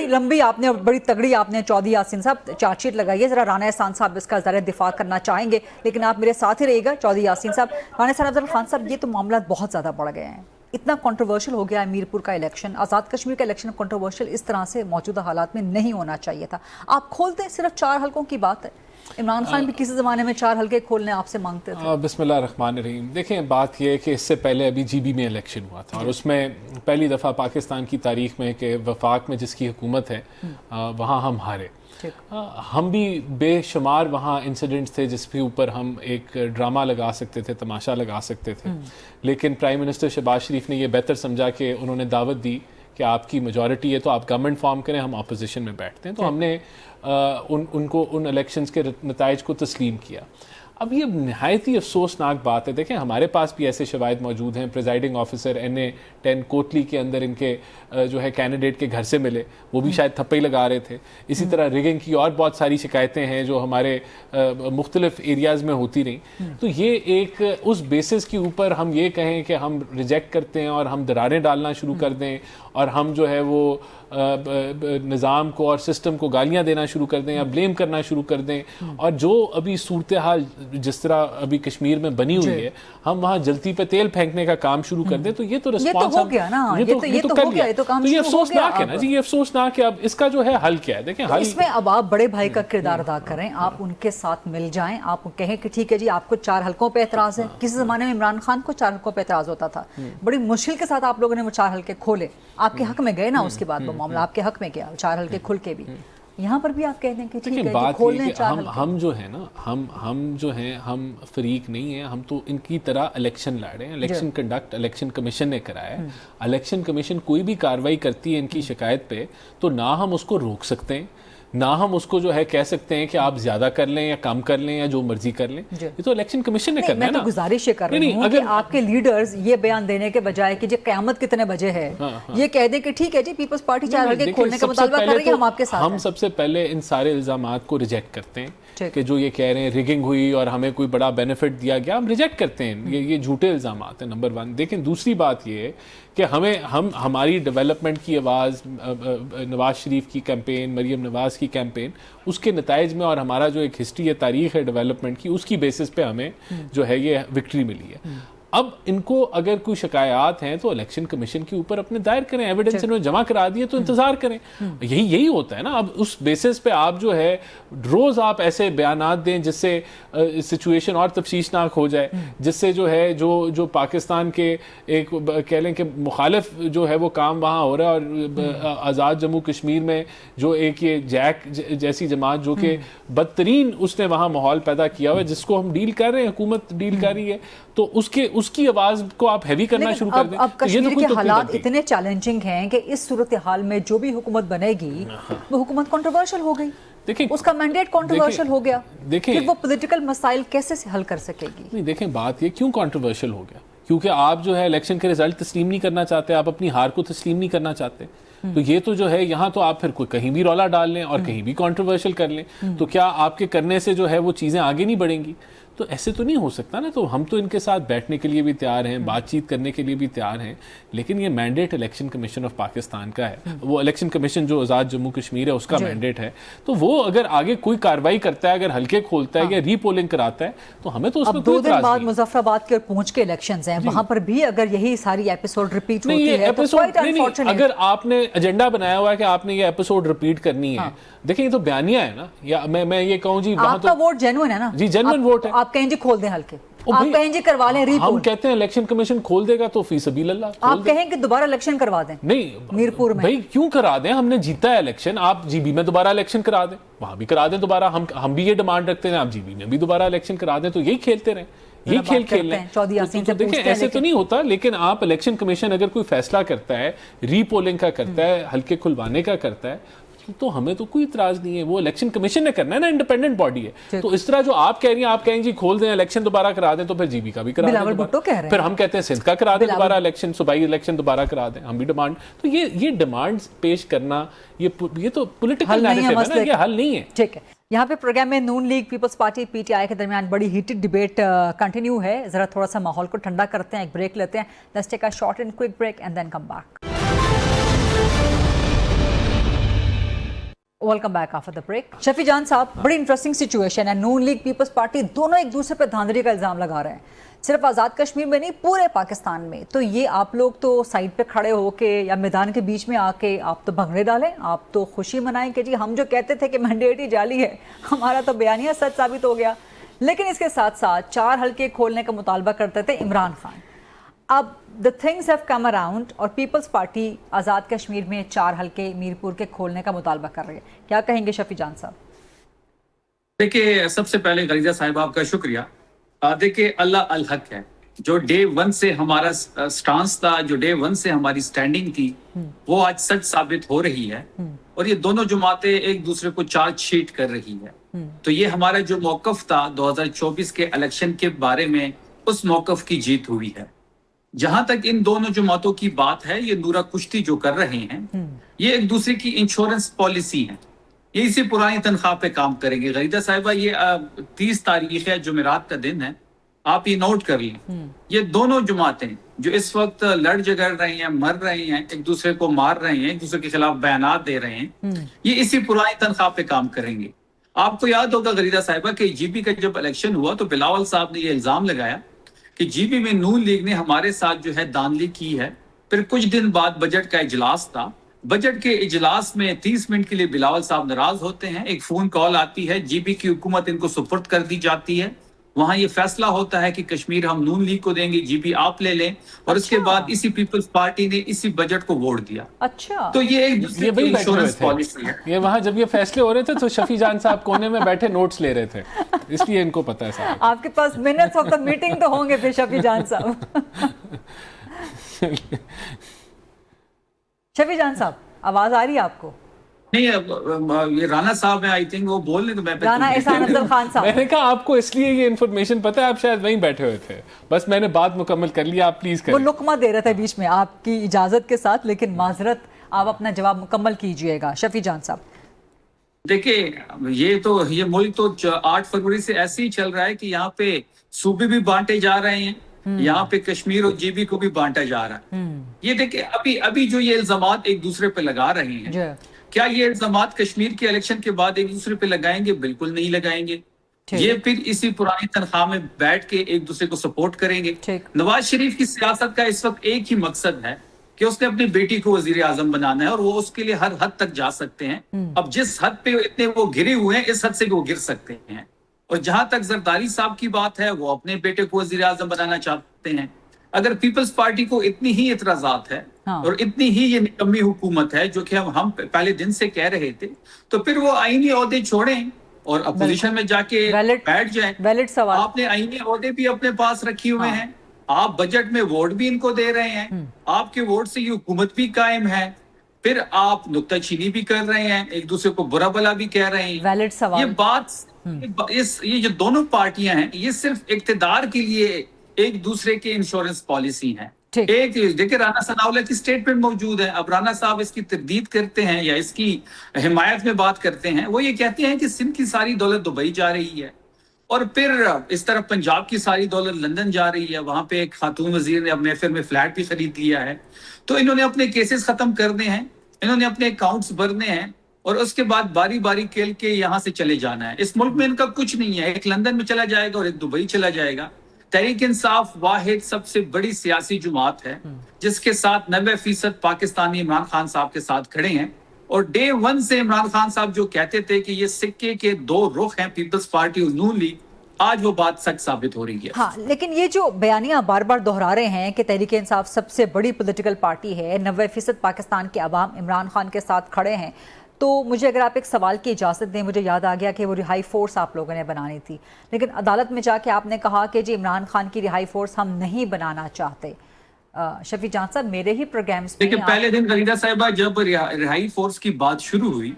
लंबी आपने बड़ी तगड़ी आपने चौधरी यासीन साहब चार्जशीट लगाई है। जरा राना एहसान साहब इसका ज़रा दिफा करना चाहेंगे, लेकिन आप मेरे साथ ही रहिएगा। चौधरी यासीन साहब, राना एहसान खान साहब, ये तो मामला बहुत ज़्यादा बढ़ गए हैं, इतना कंट्रोवर्शियल हो गया है मीरपुर का इलेक्शन। आज़ाद कश्मीर का इलेक्शन कंट्रोवर्शियल इस तरह से मौजूदा हालात में नहीं होना चाहिए था। आप खोलते हैं, सिर्फ 4 हलकों की बात है। इमरान खान भी किसी ज़माने में 4 हलके खोलने आपसे मांगते थे।
बिस्मिल्लाह रहमान रहीम। देखें, बात यह है कि इससे पहले अभी GB में इलेक्शन हुआ था और उसमें पहली दफ़ा पाकिस्तान की तारीख में कि वफाक में जिसकी हुकूमत है वहाँ हम हारे। हम भी बेशुमार वहाँ इंसिडेंट्स थे जिसके ऊपर हम एक ड्रामा लगा सकते थे, तमाशा लगा सकते थे, लेकिन प्राइम मिनिस्टर शहबाज शरीफ ने यह बेहतर समझा कि उन्होंने दावत दी कि आपकी मेजॉरिटी है तो आप गवर्नमेंट फॉर्म करें, हम अपोजिशन में बैठते हैं। तो हमने उनको उन इलेक्शंस के नताइज को तस्लीम किया। अब ये नहायत ही अफसोसनाक बात है। देखें, हमारे पास भी ऐसे शवाहिद मौजूद हैं। प्रिजाइडिंग ऑफिसर NA 10 कोटली के अंदर इनके जो है कैंडिडेट के घर से मिले, वो भी शायद थप्पे लगा रहे थे। इसी तरह रिगिंग की और बहुत सारी शिकायतें हैं जो हमारे मुख्तलिफ एरियाज़ में होती रहीं। तो ये एक उस बेसिस के ऊपर हम ये कहें कि हम रिजेक्ट करते हैं और हम दरारें डालना शुरू कर दें और हम जो है वो निज़ाम को और सिस्टम को गालियां देना शुरू कर दें या ब्लेम करना शुरू कर दें। और जो अभी सूरत हाल जिस तरह अभी कश्मीर में बनी हुई है, हम वहाँ जलती पे तेल फेंकने का काम शुरू कर दें, तो ये तो रिस्पॉन्स हो गया ना, ये तो कर लिया। तो ये अफसोसनाक है ना जी, ये अफसोसनाक है। अब इसका जो है हल क्या है? देखें, हल
इसमें अब आप बड़े भाई का किरदार अदा करें, आप उनके साथ मिल जाएं, आप कहें कि ठीक है जी, आपको 4 हलकों पे एतराज है। किसी ज़माने में इमरान खान को 4 हलकों पे एतराज होता था, बड़ी मुश्किल के साथ आप लोगों ने वो 4 हलके खोले, आपके हक में गए ना, उसके बाद वो मामला आपके हक में गया, 4 हलके खुल के भी। यहाँ पर भी आप कहते हैं कि ठीक है,
बात
खोलने
हम जो है ना, हम जो हैं, हम फरीक नहीं हैं, हम तो इनकी तरह इलेक्शन लड़ रहे हैं। इलेक्शन कंडक्ट इलेक्शन कमीशन ने कराया है। इलेक्शन कमीशन कोई भी कार्रवाई करती है इनकी शिकायत पे, तो ना हम उसको रोक सकते हैं, نہ ہم اس کو جو ہے کہہ سکتے ہیں کہ آپ زیادہ کر لیں یا کم کر لیں یا جو مرضی کر لیں. یہ تو الیکشن کمیشن نے کرنا ہے نا.
میں تو گزارش یہ کر رہی ہوں کہ آپ کے لیڈرز یہ بیان دینے کے بجائے کہ جی قیامت کتنے بجے ہے یہ کہہ دیں کہ ٹھیک ہے جی پیپلز پارٹی 4 حلقے کھولنے کا مطالبہ کر رہی ہے, ہم آپ کے ساتھ ہیں.
ہم سب سے پہلے ان سارے الزامات کو ریجیکٹ کرتے ہیں کہ جو یہ کہہ رہے ہیں ریگنگ ہوئی اور ہمیں کوئی بڑا بینیفٹ دیا گیا, ہم ریجیکٹ کرتے ہیں. یہ جھوٹے الزامات ہیں نمبر 1. دیکھیں دوسری بات یہ ہے کہ ہماری ڈیولپمنٹ کی آواز, نواز شریف کی کیمپین, مریم نواز کی کیمپین, اس کے نتائج میں اور ہمارا جو ایک ہسٹری ہے, تاریخ ہے ڈیولپمنٹ کی, اس کی بیسس پہ ہمیں جو ہے یہ وکٹری ملی ہے. اب ان کو اگر کوئی شکایات ہیں تو الیکشن کمیشن کے اوپر اپنے دائر کریں, ایویڈنس انہوں نے جمع کرا دیے تو انتظار کریں. یہی ہوتا ہے نا. اب اس بیسس پہ آپ جو ہے روز آپ ایسے بیانات دیں جس سے سچویشن اور تفشیشناک ہو جائے, جس سے جو ہے جو پاکستان کے ایک کہہ لیں کہ مخالف جو ہے وہ کام وہاں ہو رہا ہے. اور آزاد جموں کشمیر میں جو ایک یہ جیک جیسی جماعت جو کہ بدترین اس نے وہاں ماحول پیدا کیا ہوا ہے, جس کو ہم ڈیل کر رہے ہیں, حکومت ڈیل کر رہی ہے, تو اس کی آواز کو آپ ہیوی کرنا شروع کر دیں.
اب کشمیر کے حالات اتنے چیلنجنگ ہیں کہ اس صورتحال میں جو بھی حکومت بنے گی وہ حکومت کنٹروورشل ہو گئی. دیکھیں اس کا مینڈیٹ کنٹروورشل ہو گیا, پھر وہ پولیٹیکل مسائل کیسے حل کر سکے گی؟
نہیں دیکھیں بات یہ کیوں کنٹروورشل ہو گیا, کیونکہ آپ جو ہے الیکشن کے رزلٹ تسلیم نہیں کرنا چاہتے, آپ اپنی ہار کو تسلیم نہیں کرنا چاہتے. تو یہ تو جو ہے یہاں تو آپ پھر کہیں بھی رولا ڈال لیں اور کہیں بھی کنٹروورشل کر لیں, تو کیا آپ کے کرنے سے جو ہے وہ چیزیں آگے نہیں بڑھیں گی؟ تو ایسے تو نہیں ہو سکتا نا. تو ہم تو ان کے ساتھ بیٹھنے کے لیے بھی تیار ہیں, بات چیت کرنے کے لیے بھی تیار ہیں, لیکن یہ mandate election commission of Pakistan کا ہے. وہ الیکشن کمیشن جو آزاد جموں کشمیر ہے اس کا مینڈیٹ ہے. تو وہ اگر آگے کوئی کاروائی کرتا ہے, اگر حلقے کھولتا ہے یا ری پولنگ کراتا ہے, تو ہمیں تو اس میں کوئی اعتراض نہیں.
2 دن بعد مظفر آباد کے پونچھ کے الیکشنز ہیں, وہاں پر بھی اگر یہی ساری ایپیسوڈ ریپیٹ ہوتی ہے تو کوائٹ انفارچونیٹ.
اگر آپ نے ایجنڈا بنایا ہوا ہے کہ آپ نے یہ ایپیسوڈ ریپیٹ کرنی ہے, دیکھیں یہ تو بیانیہ ہے نا. یا میں یہ کہوں جی
آپ کا ووٹ جینوئن ہے نا.
جی جینوئن ووٹ ہے.
آپ کہیں جی کھول دیں حلقے, آپ کہیں جی کروا لیں ری پول.
ہم کہتے ہیں الیکشن کمیشن کھول دے گا تو فی سبیل اللہ.
آپ کہیں کہ دوبارہ الیکشن کروا دیں.
نہیں
میرپور میں
بھائی کیوں کرا دیں, ہم نے جیتا ہے الیکشن, آپ جی بی میں دوبارہ الیکشن کرا دیں, وہاں بھی کرا دیں دوبارہ. ہم بھی یہ ڈیمانڈ رکھتے ہیں, آپ جی بی میں بھی دوبارہ الیکشن کرا دیں, تو یہی کھیلتے رہیں, یہی کھیل کھیل لیں. دیکھیں ایسے تو نہیں ہوتا, لیکن آپ الیکشن کمیشن اگر کوئی فیصلہ کرتا ہے, ری پولنگ کا کرتا ہے, حلقے کھلوانے کا کرتا ہے, تو ہمیں تو کوئی اعتراض نہیں ہے. وہ الیکشن کمیشن نے کرنا ہے نا, انڈیپینڈنٹ باڈی ہے. تو اس طرح جو آپ کہہ رہی ہیں, آپ کہیں جی کھول دیں الیکشن دوبارہ کرا دیں, تو پھر جی بی کا بھی کرا دیں. پھر ہم کہتے ہیں سندھ کا کرا دیں دوبارہ الیکشن, صوبائی الیکشن دوبارہ کرا دیں, ہم بھی ڈیمانڈ. تو یہ ڈیمانڈ پیش کرنا یہ تو پولیٹیکل نیریٹو ہے نا, یہ حل نہیں ہے.
ٹھیک ہے. یہاں پہ پروگرام میں Noon league peoples party P T I کے درمیان بڑی ہیٹڈ ڈیبیٹ کنٹینیو ہے. ذرا تھوڑا سا ماحول کو ٹھنڈا کرتے ہیں, ایک بریک لیتے ہیں. Let's take a short and quick break and then come back. Welcome back after the break. Shafi Jan صاحب, بڑی انٹرسٹنگ سچویشن ہے. نون لیگ پیپلز پارٹی دونوں ایک دوسرے پہ دھاندلی کا الزام لگا رہے ہیں, صرف آزاد کشمیر میں نہیں پورے پاکستان میں. تو یہ آپ لوگ تو سائڈ پہ کھڑے ہو کے یا میدان کے بیچ میں آ کے آپ تو بھنگڑے ڈالیں, آپ تو خوشی منائیں کہ جی ہم جو کہتے تھے کہ مینڈیٹ ہی جعلی ہے, ہمارا تو بیانیہ سچ ثابت ہو گیا. لیکن اس کے ساتھ ساتھ 4 حلقے کھولنے کا مطالبہ کرتے تھے عمران خان. اب the things have come around اور پیپلز پارٹی آزاد کشمیر میں 4 حلقے میرپور کے کھولنے کا مطالبہ کر رہی ہے. کیا کہیں گے شفیع جان صاحب؟
دیکھیں سب سے پہلے غریزہ صاحب آپ کا شکریہ. دیکھیں اللہ الحق ہے, جو ڈے 1 سے ہمارا سٹانس تھا, جو ڈے 1 سے ہماری سٹینڈنگ تھی, وہ آج سچ ثابت ہو رہی ہے. اور یہ دونوں جماعتیں ایک دوسرے کو چارج شیٹ کر رہی ہے. تو یہ ہمارا جو موقف تھا 2024 کے الیکشن کے بارے میں, اس موقف کی جیت ہوئی ہے. جہاں تک ان دونوں جماعتوں کی بات ہے, یہ نورا کشتی جو کر رہے ہیں, یہ ایک دوسرے کی انشورنس پالیسی ہے. یہ اسی پرانی تنخواہ پہ کام کریں گے. غریدہ صاحبہ یہ 30 تاریخ ہے, جمعرات کا دن ہے, آپ یہ نوٹ کر لیں. یہ دونوں جماعتیں جو اس وقت لڑ جگڑ رہی ہیں, مر رہی ہیں, ایک دوسرے کو مار رہے ہیں, ایک دوسرے کے خلاف بیانات دے رہے ہیں, یہ اسی پرانی تنخواہ پہ کام کریں گے. آپ کو یاد ہوگا غریدہ صاحبہ کہ جی بی کا جب الیکشن ہوا تو بلاول صاحب نے یہ الزام لگایا کہ جی بی میں نون لیگ نے ہمارے ساتھ جو ہے دھاندلی کی ہے. پھر کچھ دن بعد بجٹ کا اجلاس تھا, بجٹ کے اجلاس میں 30 منٹ کے لیے بلاول صاحب ناراض ہوتے ہیں, ایک فون کال آتی ہے, جی بی کی حکومت ان کو سپرد کر دی جاتی ہے. وہاں یہ فیصلہ ہوتا ہے کہ کشمیر ہم نون لیگ کو دیں گے, جی بی آپ لے لیں, اور اس کے بعد اسی پیپلز پارٹی نے اسی بجٹ کو ووٹ دیا.
اچھا,
تو یہ ایک دوسرے کی انشورنس پالیسی ہے.
یہ وہاں جب یہ فیصلے ہو رہے تھے تو شفیع جان صاحب کونے میں بیٹھے نوٹس لے رہے تھے, اس لیے ان کو پتا ہے صاحب.
آپ کے پاس منٹس آف دا میٹنگ تو ہوں گے پھر شفیع جان صاحب. شفیع جان صاحب آواز آ رہی ہے آپ کو؟
نہیں یہ رانا صاحب ہیں آئی تھنک وہ بول رہے تو میں
رانا احسان افضل خان صاحب.
میں نے کہا آپ کو اس لیے یہ انفارمیشن پتہ ہے، آپ شاید وہیں بیٹھے ہوئے تھے، بس میں نے بات مکمل کر لیا، آپ پلیز کریں.
وہ لقمہ دے رہا تھا بیچ میں آپ کی اجازت کے ساتھ، لیکن معذرت آپ اپنا جواب مکمل کیجئے گا. شفیع جان صاحب
دیکھیں یہ ملک تو 8 فروری سے ایسے ہی چل رہا ہے کہ یہاں پہ صوبے بھی بانٹے جا رہے ہیں، یہاں پہ کشمیر اور جی بی کو بھی بانٹا جا رہا ہے. یہ دیکھیں ابھی جو یہ الزامات ایک دوسرے پہ لگا رہے ہیں، کیا یہ الزامات کشمیر کے الیکشن کے بعد ایک دوسرے پہ لگائیں گے؟ بالکل نہیں لگائیں گے. یہ پھر اسی پرانی تنخواہ میں بیٹھ کے ایک دوسرے کو سپورٹ کریں گے. نواز شریف کی سیاست کا اس وقت ایک ہی مقصد ہے کہ اس نے اپنی بیٹی کو وزیر اعظم بنانا ہے، اور وہ اس کے لیے ہر حد تک جا سکتے ہیں. اب جس حد پہ اتنے وہ گرے ہوئے ہیں، اس حد سے بھی وہ گر سکتے ہیں. اور جہاں تک زرداری صاحب کی بات ہے، وہ اپنے بیٹے کو وزیر اعظم بنانا چاہتے ہیں. اگر پیپلز پارٹی کو اتنی ہی اعتراضات ہے اور اتنی ہی یہ نکمی حکومت ہے جو کہ ہم پہلے دن سے کہہ رہے تھے، تو پھر وہ آئینی عہدے چھوڑیں اور اپوزیشن میں جا کے بیٹھ جائیں. آپ نے آئینی عہدے بھی اپنے پاس رکھے ہوئے ہیں، آپ بجٹ میں ووٹ بھی ان کو دے رہے ہیں، آپ کے ووٹ سے یہ حکومت بھی قائم ہے، پھر آپ نکتہ چینی بھی کر رہے ہیں، ایک دوسرے کو برا بلا بھی کہہ رہے ہیں. یہ بات یہ جو دونوں پارٹیاں ہیں، یہ صرف اقتدار کے لیے ایک دوسرے کے انشورنس پالیسی ہیں. ایک دیکھیں رانا ثناءاللہ کی سٹیٹمنٹ موجود ہے. اب رانا صاحب اس کی تردید کرتے ہیں یا اس کی حمایت میں بات کرتے ہیں. وہ یہ کہتے ہیں کہ سندھ کی ساری دولت دبئی جا رہی ہے، اور پھر اس طرف پنجاب کی ساری دولت لندن جا رہی ہے. وہاں پہ ایک خاتون وزیر نے اپنے محفل میں فلیٹ بھی خرید لیا ہے. تو انہوں نے اپنے کیسز ختم کرنے ہیں، انہوں نے اپنے اکاؤنٹس بھرنے ہیں، اور اس کے بعد باری باری کھیل کے یہاں سے چلے جانا ہے. اس ملک میں ان کا کچھ نہیں ہے. ایک لندن میں چلا جائے گا اور ایک دبئی چلا جائے گا. تحریک انصاف واحد سب سے بڑی سیاسی جماعت ہے جس کے ساتھ 90% پاکستانی عمران خان صاحب کے ساتھ کھڑے ہیں. اور ڈے 1 سے عمران خان صاحب جو کہتے تھے کہ یہ سکے کے 2 رخ ہیں، پیپلز پارٹی اور نون لیگ، آج وہ بات سچ ثابت ہو رہی ہے.
ہاں، لیکن یہ جو بیانیاں بار بار دہرا رہے ہیں کہ تحریک انصاف سب سے بڑی پولیٹیکل پارٹی ہے، 90% پاکستان کے عوام عمران خان کے ساتھ کھڑے ہیں، تو مجھے اگر آپ ایک سوال کی اجازت دیں، مجھے یاد آ گیا کہ وہ رہائی فورس آپ لوگوں نے بنانی تھی، لیکن عدالت میں جا کے آپ نے کہا کہ جی عمران خان کی رہائی فورس ہم نہیں بنانا چاہتے. شفیع جان صاحب میرے ہی پروگرامز میں
لیکن پہلے دن غریدہ صاحبہ جب رہائی فورس کی بات شروع ہوئی،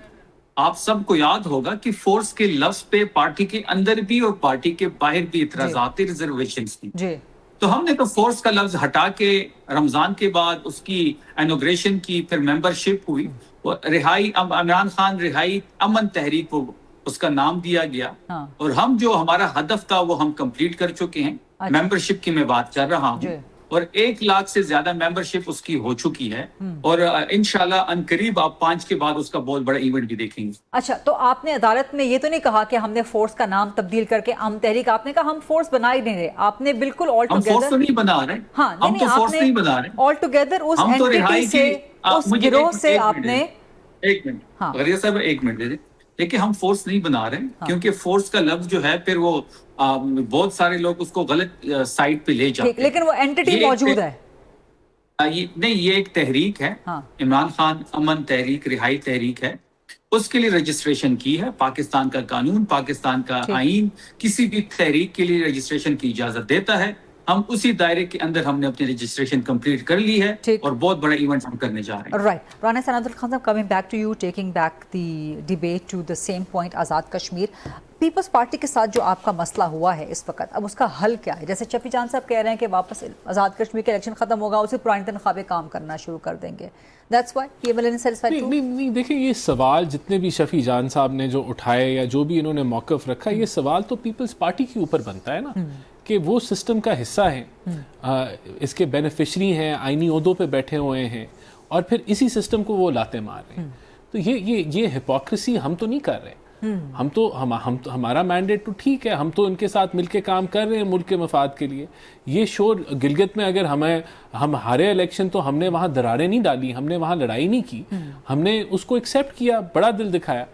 آپ سب کو یاد ہوگا کہ فورس کے لفظ پہ پارٹی کے اندر بھی اور پارٹی کے باہر بھی اعتراضات ریزرویشنز تھی. تو ہم نے تو فورس کا لفظ ہٹا کے رمضان کے بعد اس کی انوگریشن کی، پھر ممبرشپ ہوئی، رہائی عمران خان رہائی امن تحریک کو اس کا نام دیا گیا. اور ہم جو ہمارا ہدف تھا وہ ہم کمپلیٹ کر چکے ہیں. ممبرشپ کی میں بات کر رہا ہوں، اور 1 لاکھ سے زیادہ ممبرشپ اس کی ہو چکی ہے، اور انشاءاللہ عنقریب آپ 5 کے بعد اس کا بہت بڑا ایونٹ بھی دیکھیں گے.
اچھا، تو آپ نے عدالت میں یہ تو نہیں کہا کہ ہم نے فورس کا نام تبدیل کر کے عام تحریک، آپ نے کہا ہم فورس بنا ہی نہیں رہے، آپ نے بالکل آل
ہم فورس تو نہیں بنا رہے، ہم تو فورس نہیں بنا رہے،
آل ٹوگیدر اس
ہم تو رہائی
سے اس گروہ سے آپ نے.
ایک منٹ غریہ صاحب، 1 منٹ دے دیں. دیکھیں ہم فورس نہیں بنا رہے، کیونکہ فورس کا لفظ جو ہے پھر وہ بہت سارے لوگ اس کو غلط سائٹ پہ لے جاتے ہیں،
لیکن وہ اینٹی موجود ہے.
نہیں، یہ ایک تحریک ہے، عمران خان امن تحریک رہائی تحریک ہے. اس کے لیے رجسٹریشن کی ہے. پاکستان کا قانون، پاکستان کا آئین کسی بھی تحریک کے لیے رجسٹریشن کی اجازت دیتا ہے. ہم اسی دائرے کے اندر ہم نے اپنی رجسٹریشن کمپلیٹ کر لی ہے، اور بہت بڑا ایونٹ ہم کرنے جا رہے ہیں.
رائٹ. رانا ثناء الدین خان صاحب، coming back to you, taking back the debate to the same point, Azad Kashmir, Peoples Party کے ساتھ جو آپ کا مسئلہ ہوا ہے اس وقت، اب اس کا حل کیا ہے؟ جیسے شفیع جان صاحب کہہ رہے ہیں کہ واپس آزاد کشمیر کے الیکشن ختم ہوگا، اسی پرانی تنخواہ پہ کام کرنا شروع کر دیں گے. That's why people are satisfied too.
نہیں دیکھیں، یہ سوال جتنے بھی شفیع جان صاحب نے جو اٹھائے یا جو بھی انہوں نے موقف رکھا، یہ سوال تو پیپلز پارٹی کے اوپر بنتا ہے نا، کہ وہ سسٹم کا حصہ ہیں، اس کے بینیفیشری ہیں، آئینی عہدوں پہ بیٹھے ہوئے ہیں، اور پھر اسی سسٹم کو وہ لاتے مار رہے ہیں. تو یہ ہپوکریسی ہم تو نہیں کر رہے. ہم تو ہمارا مینڈیٹ تو ٹھیک ہے، ہم تو ان کے ساتھ مل کے کام کر رہے ہیں ملک کے مفاد کے لیے. یہ شور گلگت میں اگر ہم ہارے الیکشن تو ہم نے وہاں دراریں نہیں ڈالی، ہم نے وہاں لڑائی نہیں کی، ہم نے اس کو ایکسیپٹ کیا، بڑا دل دکھایا.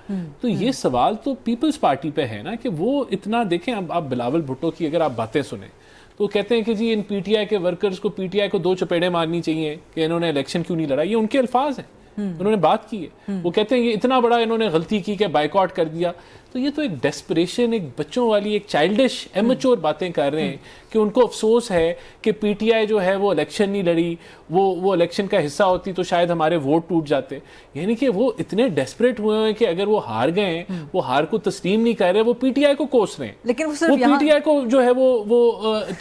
تو یہ سوال تو پیپلز پارٹی پہ ہے نا، کہ وہ اتنا دیکھیں. اب آپ بلاول بھٹو کی اگر آپ باتیں سنیں تو کہتے ہیں کہ جی ان پی ٹی آئی کے ورکرز کو پی ٹی آئی کو 2 چپیڑیں مارنی چاہیے کہ انہوں نے الیکشن کیوں نہیں لڑا. یہ ان کے الفاظ ہیں، انہوں نے بات کی ہے. وہ کہتے ہیں یہ اتنا بڑا انہوں نے غلطی کی کہ بائیکاٹ کر دیا. तो ये तो एक डेस्परेशन, एक बच्चों वाली, एक चाइल्डिश एमेच्योर बातें कर रहे हैं कि उनको अफसोस है कि पीटीआई जो है वो इलेक्शन नहीं लड़ी, वो इलेक्शन का हिस्सा होती तो शायद हमारे वोट टूट जाते। यानी कि वो इतने डेस्परेट हुए हैं कि अगर वो हार गए हैं, वो हार को तस्लीम नहीं कर रहे, वो पीटीआई को कोस रहे हैं।
लेकिन वो
पीटीआई को जो है वो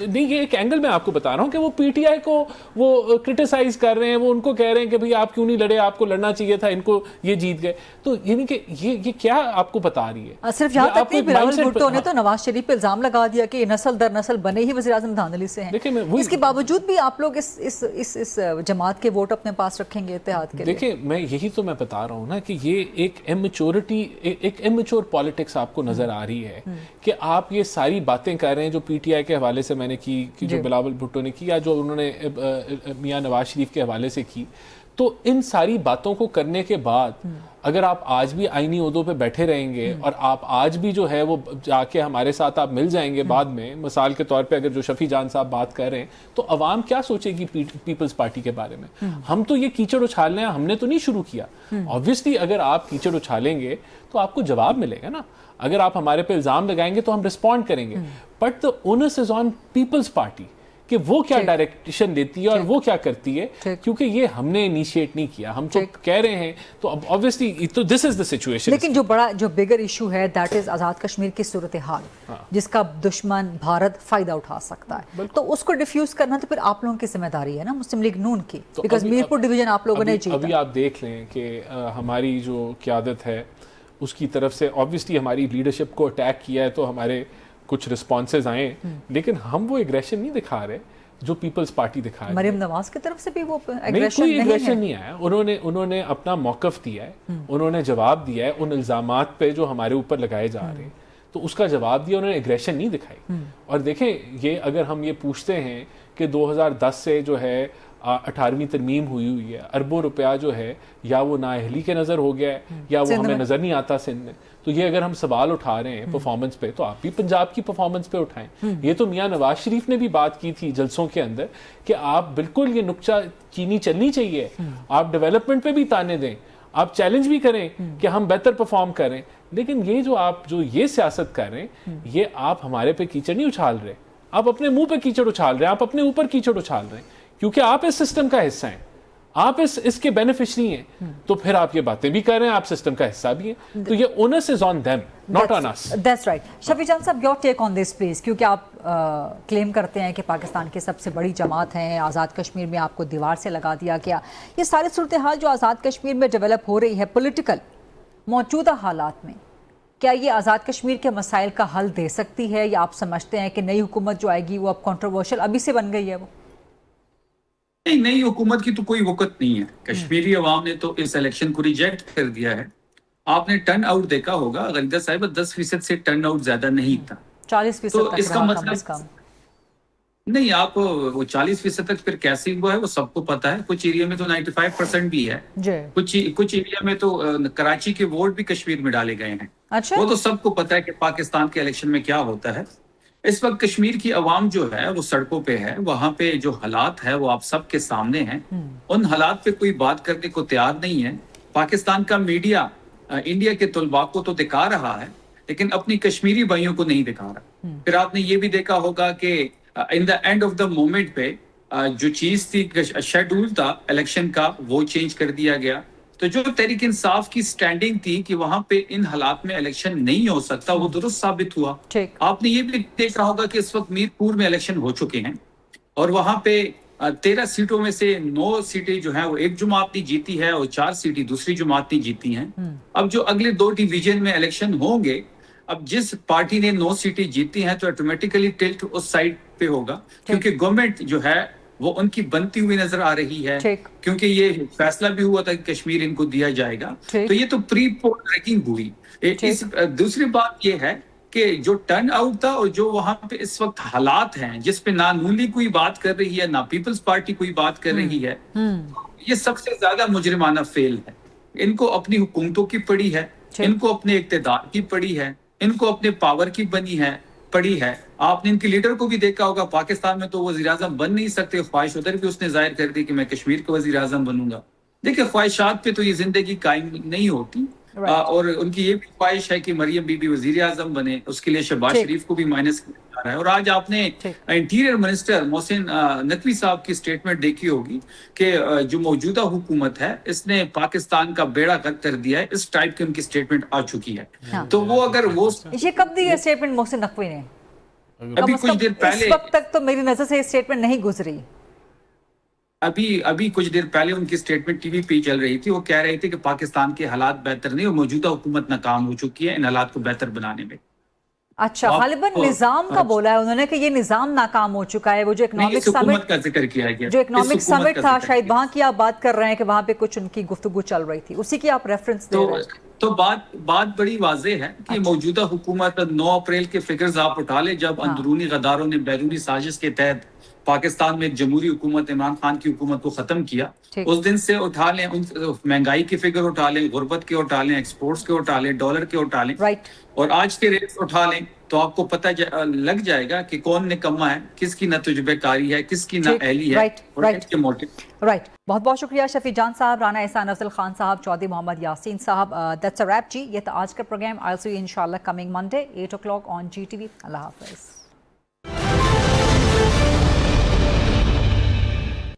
नहीं, ये एक एंगल मैं आपको बता रहा हूँ कि वो पीटीआई को वो क्रिटिसाइज कर रहे हैं, वो उनको कह रहे हैं कि भाई आप क्यों नहीं लड़े, आपको लड़ना चाहिए था, इनको ये जीत गए। तो यानी कि ये क्या आपको बता रही है?
सिर्फ यहाँ तक नहीं, बिलावल भुट्टो ने तो नवाज शरीफ पे इल्जाम लगा दिया कि नस्ल दर नस्ल बने ही वज़ीर आज़म धांधली से हैं। इसके बावजूद भी आप लोग इस जमात के वोट अपने पास रखेंगे इत्तेहाद के लिए?
देखिए, मैं यही तो मैं बता रहा हूँ ना कि ये एक इमेच्योरिटी, एक इमेच्योर पॉलिटिक्स आपको नजर आ रही है कि आप ये सारी बातें कर रहे हैं जो पीटीआई के हवाले से मैंने की, कि जो बिलावल भुट्टो ने की, या जो उन्होंने मियां नवाज शरीफ के हवाले से की। तो इन सारी बातों को करने के बाद अगर आप आज भी आईनी ओहदों पे बैठे रहेंगे और आप आज भी जो है वो जाके हमारे साथ आप मिल जाएंगे बाद में, मिसाल के तौर पे अगर जो शफी जान साहब बात कर रहे हैं, तो अवाम क्या सोचेगी पीपल्स पार्टी के बारे में? हम तो ये कीचड़ उछालने हैं, हमने तो नहीं शुरू किया। ऑब्वियसली अगर आप कीचड़ उछालेंगे तो आपको जवाब मिलेगा ना। अगर आप हमारे पे इल्जाम लगाएंगे तो हम रिस्पॉन्ड करेंगे, but the onus is on people's party कि वो क्या डायरेक्शन देती है और वो क्या करती है, क्योंकि ये हमने इनिशिएट नहीं किया, हम तो कह रहे हैं। तो अब ऑब्वियसली तो दिस इज द सिचुएशन।
लेकिन जो बिगर इशू है दैट इज आज़ाद कश्मीर की सूरत हाल, जिसका दुश्मन भारत फायदा उठा सकता है, तो उसको डिफ्यूज करना तो फिर आप लोगों की जिम्मेदारी है ना, मुस्लिम लीग नून की, बिकॉज मीरपुर डिवीजन आप लोगों ने जीता।
अभी आप देख लें कि हमारी जो क़यादत है उसकी तरफ से ऑब्वियसली हमारी लीडरशिप को अटैक किया है, तो हमारे कुछ रिस्पॉन्सेज आए, लेकिन हम वो एग्रेशन नहीं दिखा रहे जो पीपल्स पार्टी दिखा रही है।
मरियम नवाज की तरफ से भी वो
एग्रेशन नहीं आया। उन्होंने अपना मौकफ दिया है, उन्होंने जवाब दिया है उन इल्जामात पे जो हमारे ऊपर लगाए जा रहे हैं, तो उसका जवाब दिया, उन्होंने एग्रेशन नहीं दिखाई। और देखें, ये अगर हम ये पूछते हैं कि 2010 से जो है 18वीं तरमीम हुई है, अरबों रुपया जो है या वो नाअहली के नज़र हो गया है या वो हमें नज़र नहीं आता सिंध में, तो ये अगर हम सवाल उठा रहे हैं परफॉर्मेंस पे, तो आप भी पंजाब की परफॉर्मेंस पे उठाएं। ये तो मियां नवाज शरीफ ने भी बात की थी जलसों के अंदर कि आप बिल्कुल ये नुक्चा चीनी चलनी चाहिए, आप डेवलपमेंट पे भी ताने दें, आप चैलेंज भी करें कि हम बेहतर परफॉर्म करें, लेकिन ये जो आप ये सियासत कर रहे हैं, ये आप हमारे पे कीचड़ नहीं उछाल रहे, आप अपने मुंह पे कीचड़ उछाल रहे हैं, आप अपने ऊपर कीचड़ उछाल रहे हैं, क्योंकि आप इस सिस्टम का हिस्सा हैं, आप इसके बेनिफिशियरी हैं, तो फिर आप ये बातें भी कर रहे हैं, आप सिस्टम का हिस्सा भी हैं, तो ये onus is on them, not on us.
That's right. Shafi Jan साहब, your take on this please, क्योंकि आप क्लेम करते हैं कि पाकिस्तान की सबसे बड़ी जमात है, आज़ाद कश्मीर में आपको दीवार से लगा दिया गया। ये सारी सूरत हाल जो आज़ाद कश्मीर में डेवलप हो रही है पॉलिटिकल मौजूदा हालात में, क्या ये आज़ाद कश्मीर के मसाइल का हल दे सकती है, या आप समझते हैं कि नई हुकूमत जो आएगी वो अब कंट्रोवर्शियल अभी से बन गई है? वो
नहीं, नई हुकूमत की तो कोई वक़्त नहीं है। कश्मीरी अवाम ने तो इस इलेक्शन को रिजेक्ट कर दिया है। आपने टर्न आउट देखा होगा, गलीदा साहिबा 10% से टर्न आउट ज्यादा नहीं था,
40%
तो इसका मतलब नहीं, आप वो 40% तक फिर कैसे हुआ है वो सबको पता है। कुछ एरिया में तो 95% भी है, कुछ एरिया में तो कराची के वोट भी कश्मीर में डाले गए हैं।
अच्छा?
वो तो सबको पता है कि पाकिस्तान के इलेक्शन में क्या होता है। इस वक्त कश्मीर की आवाम जो है वो सड़कों पे है, वहां पे जो हालात है वो आप सबके सामने हैं। उन हालात पे कोई बात करने को तैयार नहीं है। पाकिस्तान का मीडिया इंडिया के तलबा को तो दिखा रहा है, लेकिन अपनी कश्मीरी भाइयों को नहीं दिखा रहा। फिर आपने ये भी देखा होगा कि in the end of the moment पे जो चीज थी, शेड्यूल था इलेक्शन का, वो चेंज कर दिया गया। तो जो तहरीक इंसाफ की स्टैंडिंग थी कि वहां पे इन हालात में इलेक्शन नहीं हो सकता, वो दुरुस्त साबित हुआ। आपने ये भी देखा होगा कि इस वक्त मीरपुर में इलेक्शन हो चुके हैं और वहां पे 13 सीटों में से 9 सीटें जो है वो एक जमात ने जीती है और 4 सीटें दूसरी जमात ने जीती हैं। अब जो अगले 2 डिवीजन में इलेक्शन होंगे, अब जिस पार्टी ने 9 सीटें जीती हैं तो ऑटोमेटिकली टिल्ट उस साइड पे होगा, क्योंकि गवर्नमेंट जो है वो उनकी बनती हुई नजर आ रही है, क्योंकि ये फैसला भी हुआ था कि कश्मीर इनको दिया जाएगा। तो ये तो प्री पोल ट्रैकिंग हुई। दूसरी बात ये है कि जो टर्न आउट था और जो वहां पे इस वक्त हालात हैं, जिस पे ना नून लीग कोई बात कर रही है, ना पीपल्स पार्टी कोई बात कर रही है, ये सबसे ज्यादा मुजरिमाना फेल है। इनको अपनी हुकूमतों की पड़ी है, इनको अपने इक्तदार की पड़ी है, इनको अपने पावर की पड़ी है। आपने इनके लीडर को भी देखा होगा, पाकिस्तान में तो वज़ीर आज़म बन नहीं सकते, ख्वाहिश उधर भी उसने जाहिर कर दी कि मैं कश्मीर का वज़ीर आज़म बनूंगा। देखिए, ख्वाहिशात पे तो ये जिंदगी कायम नहीं होती। اور ان کی یہ بھی خواہش ہے کہ مریم بی بی وزیر اعظم بنے، اس کے لیے شہباز شریف کو بھی مائنس کیا جا رہا ہے۔ اور آج آپ نے انٹیریئر منسٹر محسن نقوی صاحب کی سٹیٹمنٹ دیکھی ہوگی کہ جو موجودہ حکومت ہے اس نے پاکستان کا بیڑا غرق کر دیا ہے، اس ٹائپ کی ان کی سٹیٹمنٹ آ چکی ہے۔ تو وہ اگر وہ
یہ کب دی ہے سٹیٹمنٹ محسن نقوی نے؟
ابھی کچھ دیر پہلے،
اس وقت تک تو میری نظر سے یہ سٹیٹمنٹ نہیں گزری۔
ابھی کچھ دیر پہلے ان کی سٹیٹمنٹ ٹی وی پہ چل رہی تھی، وہ کہہ رہے تھے کہ پاکستان کے حالات بہتر نہیں اور موجودہ حکومت ناکام ہو چکی ہے ان حالات کو بہتر بنانے میں۔
اچھا، غالباً نظام کا بولا ہے انہوں نے کہ یہ نظام ناکام ہو چکا ہے۔ وہ جو اکنامک سمٹ
کا ذکر کیا گیا،
جو اکنامک سمٹ تھا شاید وہاں کی آپ بات کر رہے ہیں کہ وہاں پہ کچھ ان کی گفتگو چل رہی تھی، اسی کی آپ ریفرنس دے رہے ہیں۔
تو بات بڑی واضح ہے کہ موجودہ حکومت 9 اپریل کے فگرز آپ اٹھا لیں، جب اندرونی غداروں نے بیرونی سازش کے تحت پاکستان میں ایک جمہوری حکومت عمران خان کی حکومت کو ختم کیا، اس دن سے اٹھا لیں، مہنگائی کے فگر اٹھا لیں، غربت کے اٹھا لیں، ایکسپورٹس کے اٹھا لیں، ڈالر کے اٹھا لیں، اور آج کے ریٹس اٹھا لیں، تو آپ کو پتہ لگ جائے گا کہ کون نکما ہے، کس کی نہ تجربہ کاری ہے، کس کی نہ اہلی ہے، اور کس کے موٹو۔
رائٹ، بہت بہت شکریہ شفیع جان صاحب، رانا احسان افضل خان صاحب، چودھری محمد یاسین صاحب۔ دیٹس اے ریپ جی، یہ تھا آج کا programme. I'll see you inshallah coming Monday 8 o'clock on GTV۔ اللہ حافظ۔